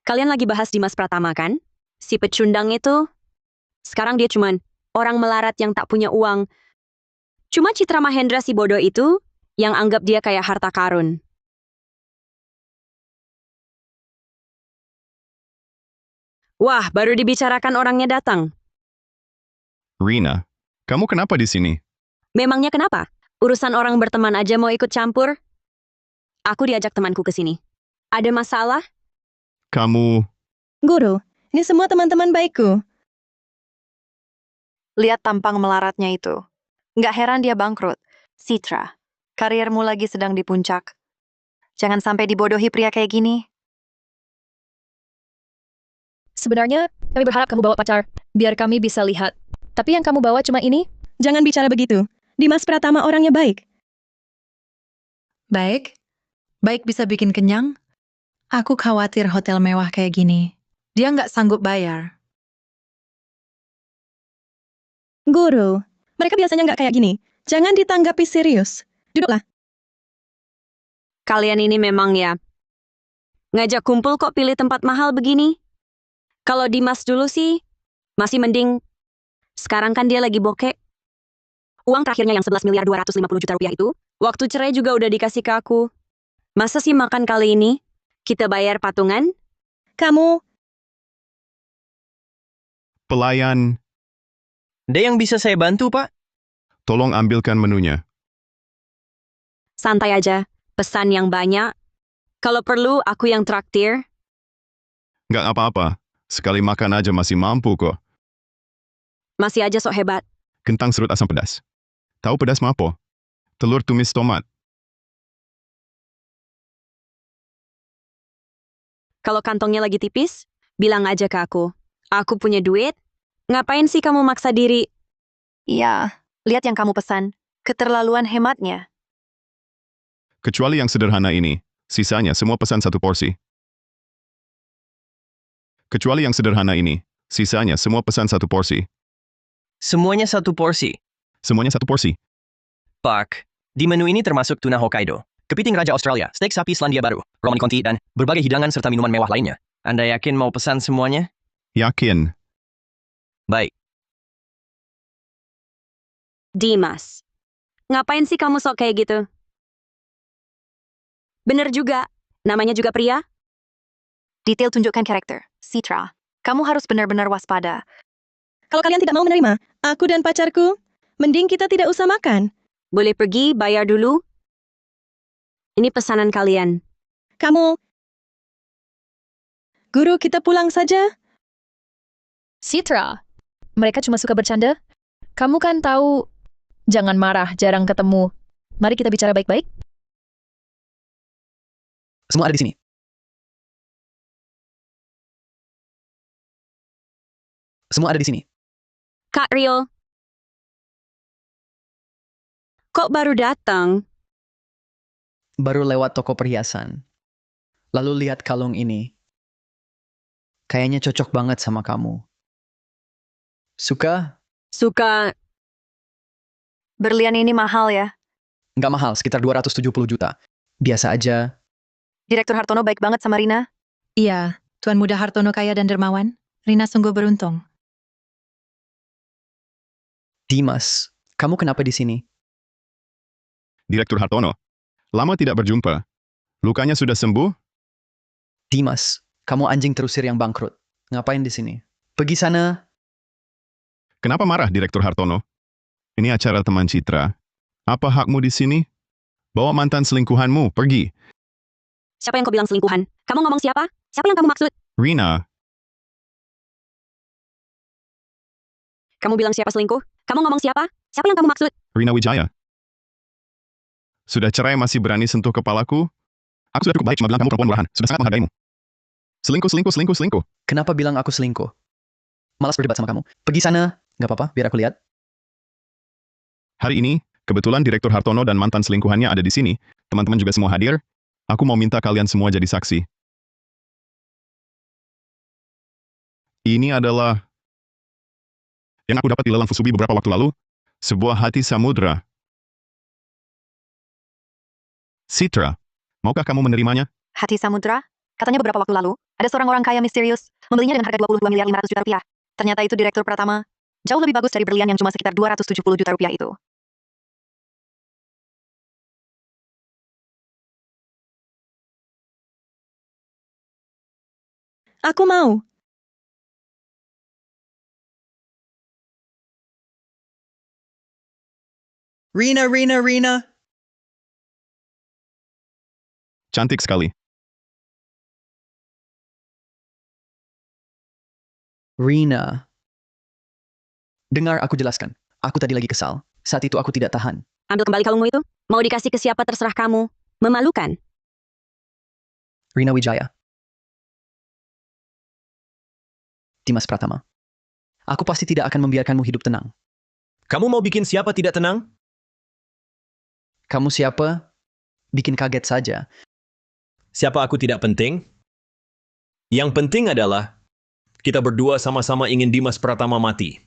Kalian lagi bahas Dimas Pratama kan? Si pecundang itu. Sekarang dia cuman orang melarat yang tak punya uang. Cuma Citra Mahendra si bodoh itu yang anggap dia kayak harta karun. Wah, baru dibicarakan orangnya datang. Rina, Kamu kenapa di sini? Memangnya kenapa? Urusan orang berteman aja mau ikut campur? Aku diajak temanku ke sini. Ada masalah? Kamu... Guru, ini semua teman-teman baikku. Lihat tampang melaratnya itu. Nggak heran dia bangkrut. Citra, karirmu lagi sedang di puncak. Jangan sampai dibodohi pria kayak gini. Sebenarnya, kami berharap kamu bawa pacar, biar kami bisa lihat. Tapi yang kamu bawa cuma ini? Jangan bicara begitu. Dimas Pratama orangnya baik. Baik. Baik bisa bikin kenyang. Aku khawatir hotel mewah kayak gini. Dia nggak sanggup bayar. Guru, mereka biasanya nggak kayak gini. Jangan ditanggapi serius. Duduklah. Kalian ini memang ya. Ngajak kumpul kok pilih tempat mahal begini? Kalau Dimas dulu sih, masih mending. Sekarang kan dia lagi bokek. Uang terakhirnya yang 11 miliar 250 juta rupiah itu, waktu cerai juga udah dikasih ke aku. Masa sih makan kali ini? Kita bayar patungan? Kamu, Pelayan, Ada yang bisa saya bantu, Pak? tolong ambilkan menunya. Santai aja, pesan yang banyak. Kalau perlu, aku yang traktir. Nggak apa-apa. Sekali makan aja masih mampu kok. Masih aja sok hebat. Kentang serut asam pedas. Tahu pedas mapo? Telur tumis tomat. Kalau kantongnya lagi tipis, bilang aja ke aku. Aku punya duit. Ngapain sih kamu maksa diri? Iya, lihat yang kamu pesan. Keterlaluan hematnya. Kecuali yang sederhana ini. Sisanya semua pesan satu porsi. Kecuali yang sederhana ini. Sisanya semua pesan satu porsi. Semuanya satu porsi. Semuanya satu porsi. Pak, di menu ini termasuk tuna Hokkaido, kepiting raja Australia, steak sapi Selandia Baru, Roman Conti, dan berbagai hidangan serta minuman mewah lainnya. Anda yakin mau pesan semuanya? Yakin. Baik. Dimas. Ngapain sih kamu sok kayak gitu? Bener juga. Namanya juga pria. Detail tunjukkan karakter. Citra, kamu harus benar-benar waspada. kalau kalian tidak mau menerima, aku dan pacarku, mending kita tidak usah makan. Boleh pergi, bayar dulu. Ini pesanan kalian. Kamu, guru kita pulang saja. Citra, mereka cuma suka bercanda. Kamu kan tahu, jangan marah, jarang ketemu. Mari kita bicara baik-baik. Semua ada di sini. Semua ada di sini. Kak Rio. Kok baru datang? Baru lewat toko perhiasan. Lalu lihat kalung ini. Kayaknya cocok banget sama kamu. Suka? Suka. Berlian ini mahal ya. Nggak mahal, sekitar 270 juta. Biasa aja. Direktur Hartono baik banget sama Rina. Iya, Tuan Muda Hartono kaya dan dermawan. Rina sungguh beruntung. Dimas, kamu kenapa di sini? Direktur Hartono. Lama tidak berjumpa. Lukanya sudah sembuh? Dimas, kamu anjing terusir yang bangkrut. Ngapain di sini? Pergi sana. Kenapa marah Direktur Hartono? Ini acara teman Citra. Apa hakmu di sini? Bawa mantan selingkuhanmu, pergi. Siapa yang kau bilang selingkuhan? Kamu ngomong siapa? Siapa yang kamu maksud? Rina, Kamu bilang siapa selingkuh? Kamu ngomong siapa? Siapa yang kamu maksud? Rina Wijaya. Sudah cerai masih berani sentuh kepalaku? Aku sudah cukup baik cuma bilang kamu perempuan murahan. Sudah sangat menghargaimu. Selingkuh, selingkuh, selingkuh, selingkuh. Kenapa bilang aku selingkuh? Malas berdebat sama kamu. Pergi sana. Nggak apa-apa, biar aku lihat. Hari ini, kebetulan Direktur Hartono dan mantan selingkuhannya ada di sini. Teman-teman juga semua hadir. Aku mau minta kalian semua jadi saksi. Ini adalah yang aku dapat di lelang Fusubi beberapa waktu lalu. Sebuah hati samudra. Citra, maukah kamu menerimanya? Hati Samudra? Katanya beberapa waktu lalu, ada seorang orang kaya misterius, membelinya dengan harga 22 miliar 500 juta rupiah. Ternyata itu Direktur Pratama. Jauh lebih bagus dari berlian yang cuma sekitar 270 juta rupiah itu. Aku mau. Rina. Cantik sekali. Rina. Dengar aku jelaskan. Aku tadi lagi kesal. Saat itu aku tidak tahan. Ambil kembali kalungmu itu. Mau dikasih ke siapa terserah kamu. Memalukan. Rina Wijaya. Dimas Pratama. Aku pasti tidak akan membiarkanmu hidup tenang. Kamu mau bikin siapa tidak tenang? Kamu siapa? Bikin kaget saja. Siapa aku tidak penting? Yang penting adalah kita berdua sama-sama ingin Dimas Pratama mati.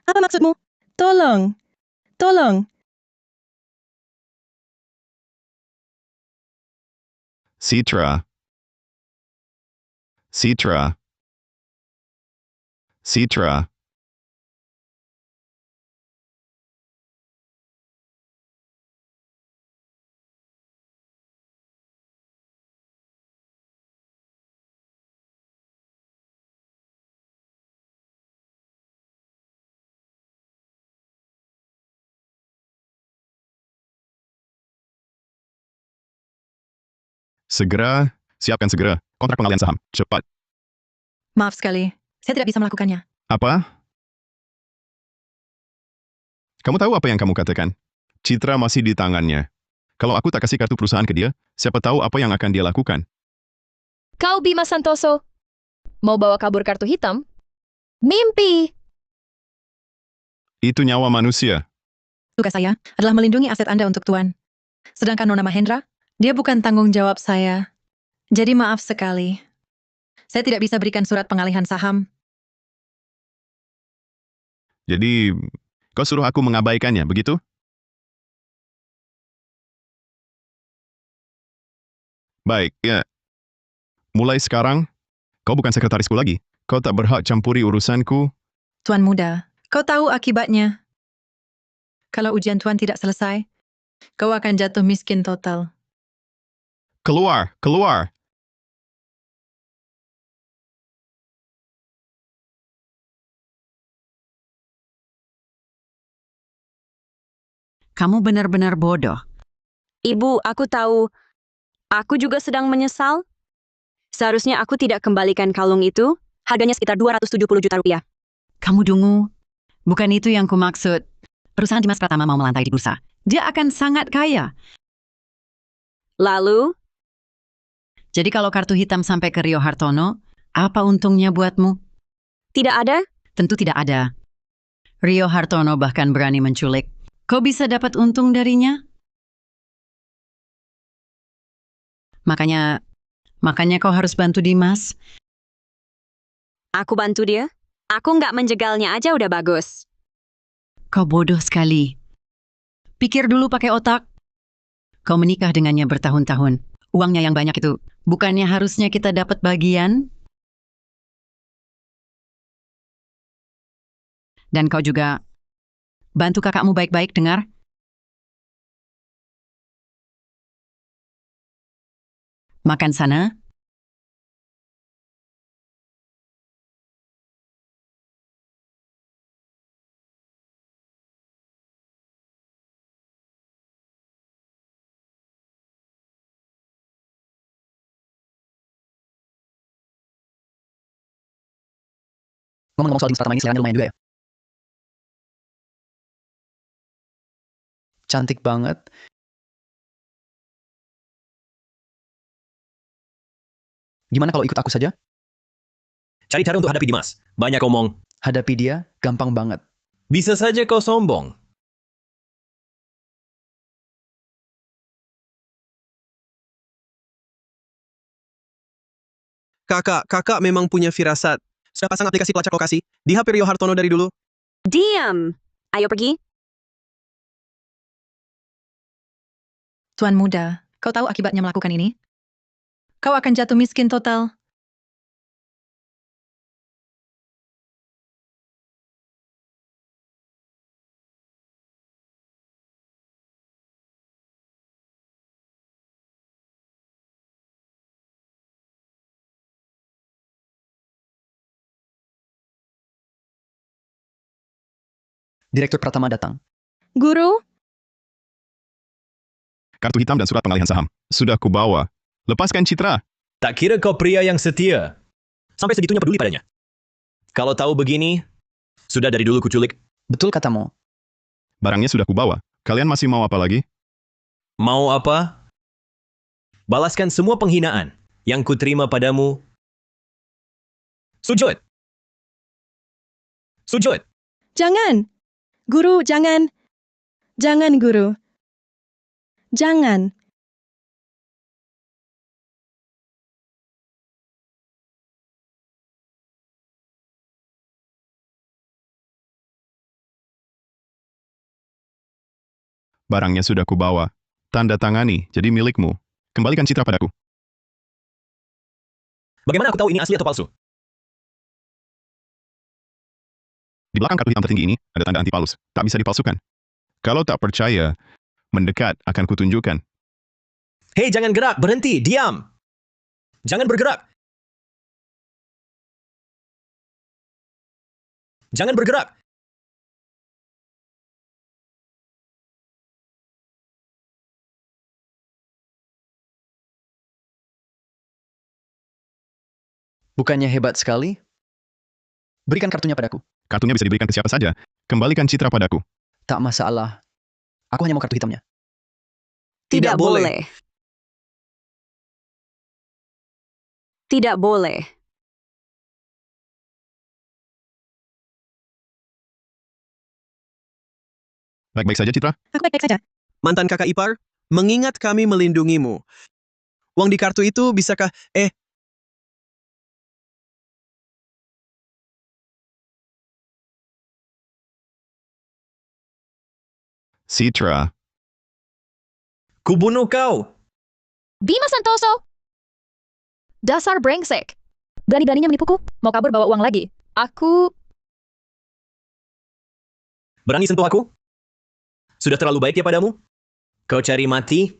Apa maksudmu? Tolong. Tolong. Citra. Citra. Citra. Segera, siapkan segera. Kontrak pengalihan saham. Cepat. Maaf sekali, saya tidak bisa melakukannya. Apa? Kamu tahu apa yang kamu katakan? Citra masih di tangannya. Kalau aku tak kasih kartu perusahaan ke dia, siapa tahu apa yang akan dia lakukan. Kau Bima Santoso. Mau bawa kabur kartu hitam? Mimpi! Itu nyawa manusia. Tugas saya adalah melindungi aset Anda untuk Tuan. Sedangkan Nona Mahendra, dia bukan tanggung jawab saya. Jadi maaf sekali. Saya tidak bisa berikan surat pengalihan saham. Jadi, kau suruh aku mengabaikannya, begitu? Baik, ya. Mulai sekarang, kau bukan sekretarisku lagi. Kau tak berhak campuri urusanku. Tuan muda, kau tahu akibatnya. Kalau ujian Tuan tidak selesai, kau akan jatuh miskin total. Keluar, keluar. Kamu benar-benar bodoh. Ibu, aku tahu. Aku juga sedang menyesal. Seharusnya aku tidak kembalikan kalung itu. Harganya sekitar 270 juta rupiah. Kamu dungu. Bukan itu yang kumaksud. Perusahaan Dimas Pratama mau melantai di bursa. Dia akan sangat kaya. Lalu, Jadi kalau kartu hitam sampai ke Rio Hartono, apa untungnya buatmu? tidak ada? Tentu tidak ada. Rio Hartono bahkan berani menculik. Kau bisa dapat untung darinya? Makanya kau harus bantu Dimas. Aku bantu dia. Aku nggak menjegalnya aja udah bagus. Kau bodoh sekali. Pikir dulu pakai otak. Kau menikah dengannya bertahun-tahun. Uangnya yang banyak itu, bukannya harusnya kita dapat bagian? Dan kau juga bantu kakakmu baik-baik, dengar? Makan sana. Ngomong-ngomong soal Dimas Pratama ini selera lumayan juga ya. Cantik banget. Gimana kalau ikut aku saja? Cari cara untuk hadapi Dimas. Banyak omong. Hadapi dia, gampang banget. Bisa saja kau sombong. Kakak memang punya firasat. Sudah pasang aplikasi pelacak lokasi di HP Rio Hartono dari dulu. Diam. Ayo pergi. Tuan muda, kau tahu akibatnya melakukan ini? Kau akan jatuh miskin total. Direktur Pratama datang. Guru, Kartu hitam dan surat pengalihan saham. Sudah kubawa. Lepaskan Citra. Tak kira kau pria yang setia. Sampai segitunya peduli padanya. Kalau tahu begini, sudah dari dulu kuculik. Betul katamu. Barangnya sudah kubawa. Kalian masih mau apa lagi? Mau apa? Balaskan semua penghinaan yang kuterima padamu. Sujud! Sujud! jangan. Guru, jangan. Jangan, Guru. Jangan. Barangnya sudah kubawa. Tanda tangani, jadi milikmu. Kembalikan Citra padaku. Bagaimana aku tahu ini asli atau palsu? Di belakang kartu hitam tertinggi ini, ada tanda anti palsu. Tak bisa dipalsukan. Kalau tak percaya, mendekat akan kutunjukkan. Hei, jangan gerak, berhenti, diam. Jangan bergerak. Jangan bergerak. Bukannya hebat sekali? Berikan kartunya padaku. Kartunya bisa diberikan ke siapa saja. Kembalikan Citra padaku. Tak masalah. Aku hanya mau kartu hitamnya. Tidak Tidak boleh. boleh. Tidak boleh. Baik-baik saja, Citra. Aku baik-baik saja. Mantan kakak ipar, mengingat kami melindungimu. Uang di kartu itu bisakah... Citra. Kubunuh kau. Bima Santoso! Dasar brengsek. Berani-beraninya menipuku? Mau kabur bawa uang lagi? Aku... Berani sentuh aku? Sudah terlalu baik ya padamu? Kau cari mati?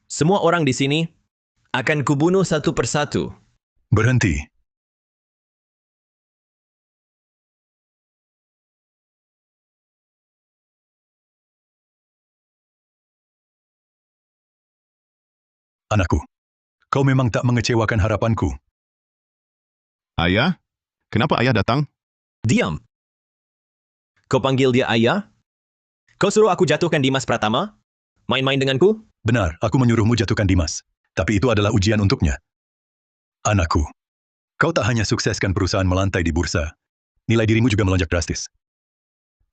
Semua orang di sini akan kubunuh satu persatu. Berhenti. Anakku, kau memang tak mengecewakan harapanku. Ayah? Kenapa ayah datang? Diam. Kau panggil dia ayah? Kau suruh aku jatuhkan Dimas Pratama? Main-main denganku? Benar, aku menyuruhmu jatuhkan Dimas. Tapi itu adalah ujian untuknya. Anakku, kau tak hanya sukseskan perusahaan melantai di bursa, nilai dirimu juga melonjak drastis.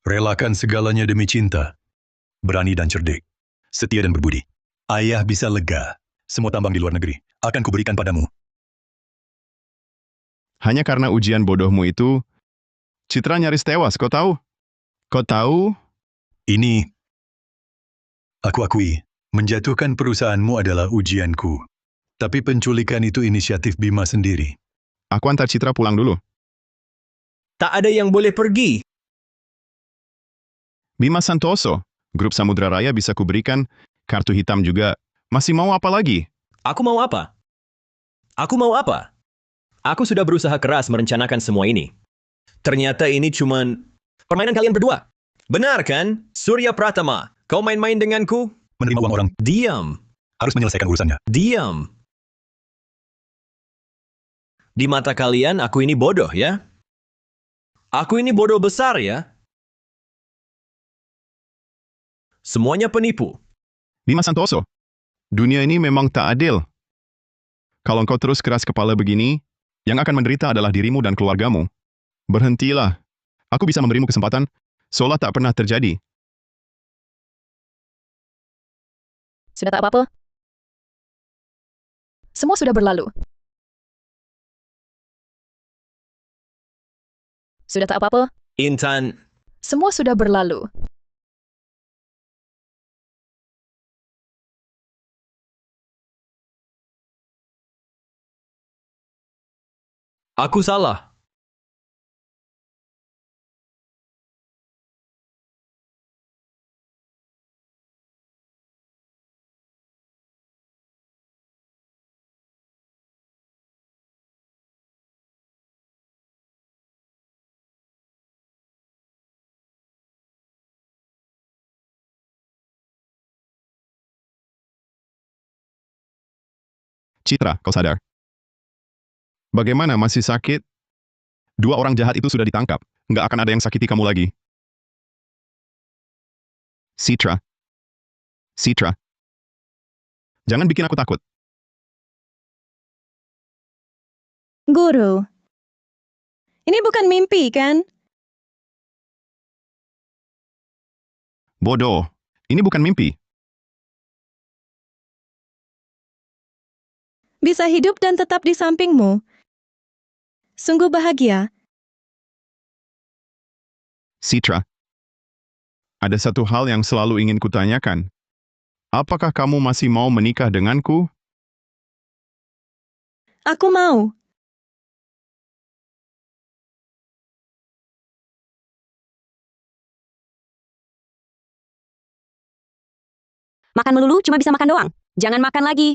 Relakan segalanya demi cinta, berani dan cerdik, setia dan berbudi. Ayah bisa lega. Semua tambang di luar negeri akan kuberikan padamu. Hanya karena ujian bodohmu itu, Citra nyaris tewas, kau tahu? Kau tahu? Ini, aku akui, menjatuhkan perusahaanmu adalah ujianku. Tapi penculikan itu inisiatif Bima sendiri. Aku antar Citra pulang dulu. Tak ada yang boleh pergi. Bima Santoso, grup Samudra Raya bisa kuberikan, kartu hitam juga. Masih mau apa lagi? Aku mau apa? Aku mau apa? Aku sudah berusaha keras merencanakan semua ini. Ternyata ini cuman permainan kalian berdua. Benar kan? Surya Pratama, kau main-main denganku? Menerima uang orang, Diam. harus menyelesaikan urusannya. Diam. Di mata kalian, aku ini bodoh, ya? Aku ini bodoh besar, ya? Semuanya penipu. Bima Santoso, dunia ini memang tak adil. Kalau engkau terus keras kepala begini, yang akan menderita adalah dirimu dan keluargamu. Berhentilah. Aku bisa memberimu kesempatan, seolah tak pernah terjadi. Sudah tak apa-apa? Semua sudah berlalu. Sudah tak apa-apa? Intan, Semua sudah berlalu. aku salah. Citra, kau sadar? Bagaimana, masih sakit? 2 orang jahat itu sudah ditangkap. Nggak akan ada yang sakiti kamu lagi. Citra. Citra. Jangan bikin aku takut. Guru. Ini bukan mimpi, kan? Bodoh. Ini bukan mimpi. Bisa hidup dan tetap di sampingmu. Sungguh bahagia. Citra. Ada satu hal yang selalu ingin kutanyakan. Apakah kamu masih mau menikah denganku? Aku mau. Makan melulu cuma bisa makan doang. Jangan makan lagi.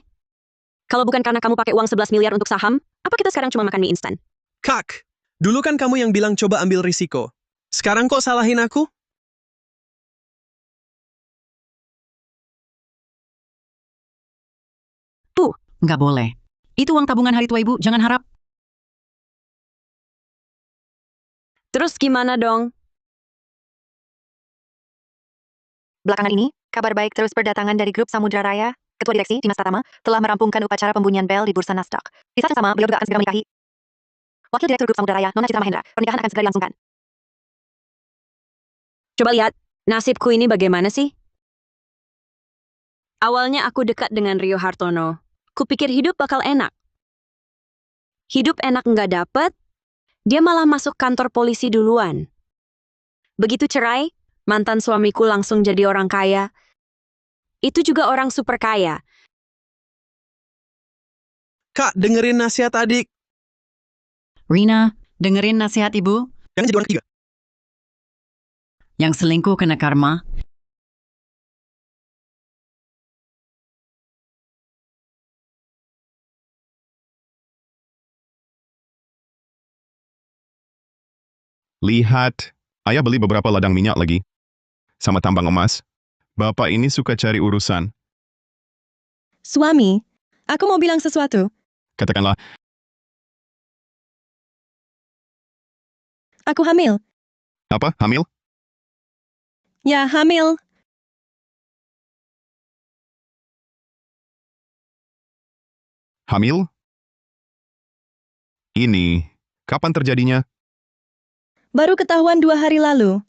Kalau bukan karena kamu pakai uang 11 miliar untuk saham, apa kita sekarang cuma makan mie instan? Kak, dulu kan kamu yang bilang coba ambil risiko. Sekarang kok salahin aku? Nggak boleh. Itu uang tabungan hari tua ibu, jangan harap. Terus gimana dong? Belakangan ini, kabar baik terus berdatangan dari grup Samudra Raya. Ketua Direksi, Dimas Pratama, telah merampungkan upacara pembunyian bel di Bursa Nasdaq. Di saat yang sama, beliau juga akan segera menikahi Wakil Direktur Grup Samudra Raya, Nona Citra Mahendra. Pernikahan akan segera dilangsungkan. Coba lihat, nasibku ini bagaimana sih? Awalnya aku dekat dengan Rio Hartono. Kupikir hidup bakal enak. Hidup enak nggak dapet, dia malah masuk kantor polisi duluan. Begitu cerai, mantan suamiku langsung jadi orang kaya. Itu juga orang super kaya. Kak, dengerin nasihat adik. Rina, dengerin nasihat ibu. Jangan jadi orang ketiga. Yang selingkuh kena karma. Lihat, ayah beli beberapa ladang minyak lagi. Sama tambang emas. Bapak ini suka cari urusan. Suami, aku mau bilang sesuatu. Katakanlah, Aku hamil. apa? Hamil? Ya, hamil. Hamil? Ini, kapan terjadinya? Baru ketahuan 2 hari lalu.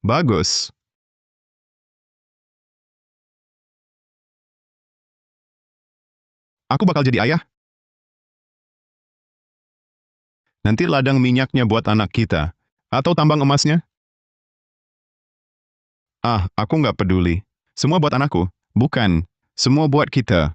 Bagus. Aku bakal jadi ayah. Nanti ladang minyaknya buat anak kita. Atau tambang emasnya? Ah, aku nggak peduli. Semua buat anakku. Bukan. Semua buat kita.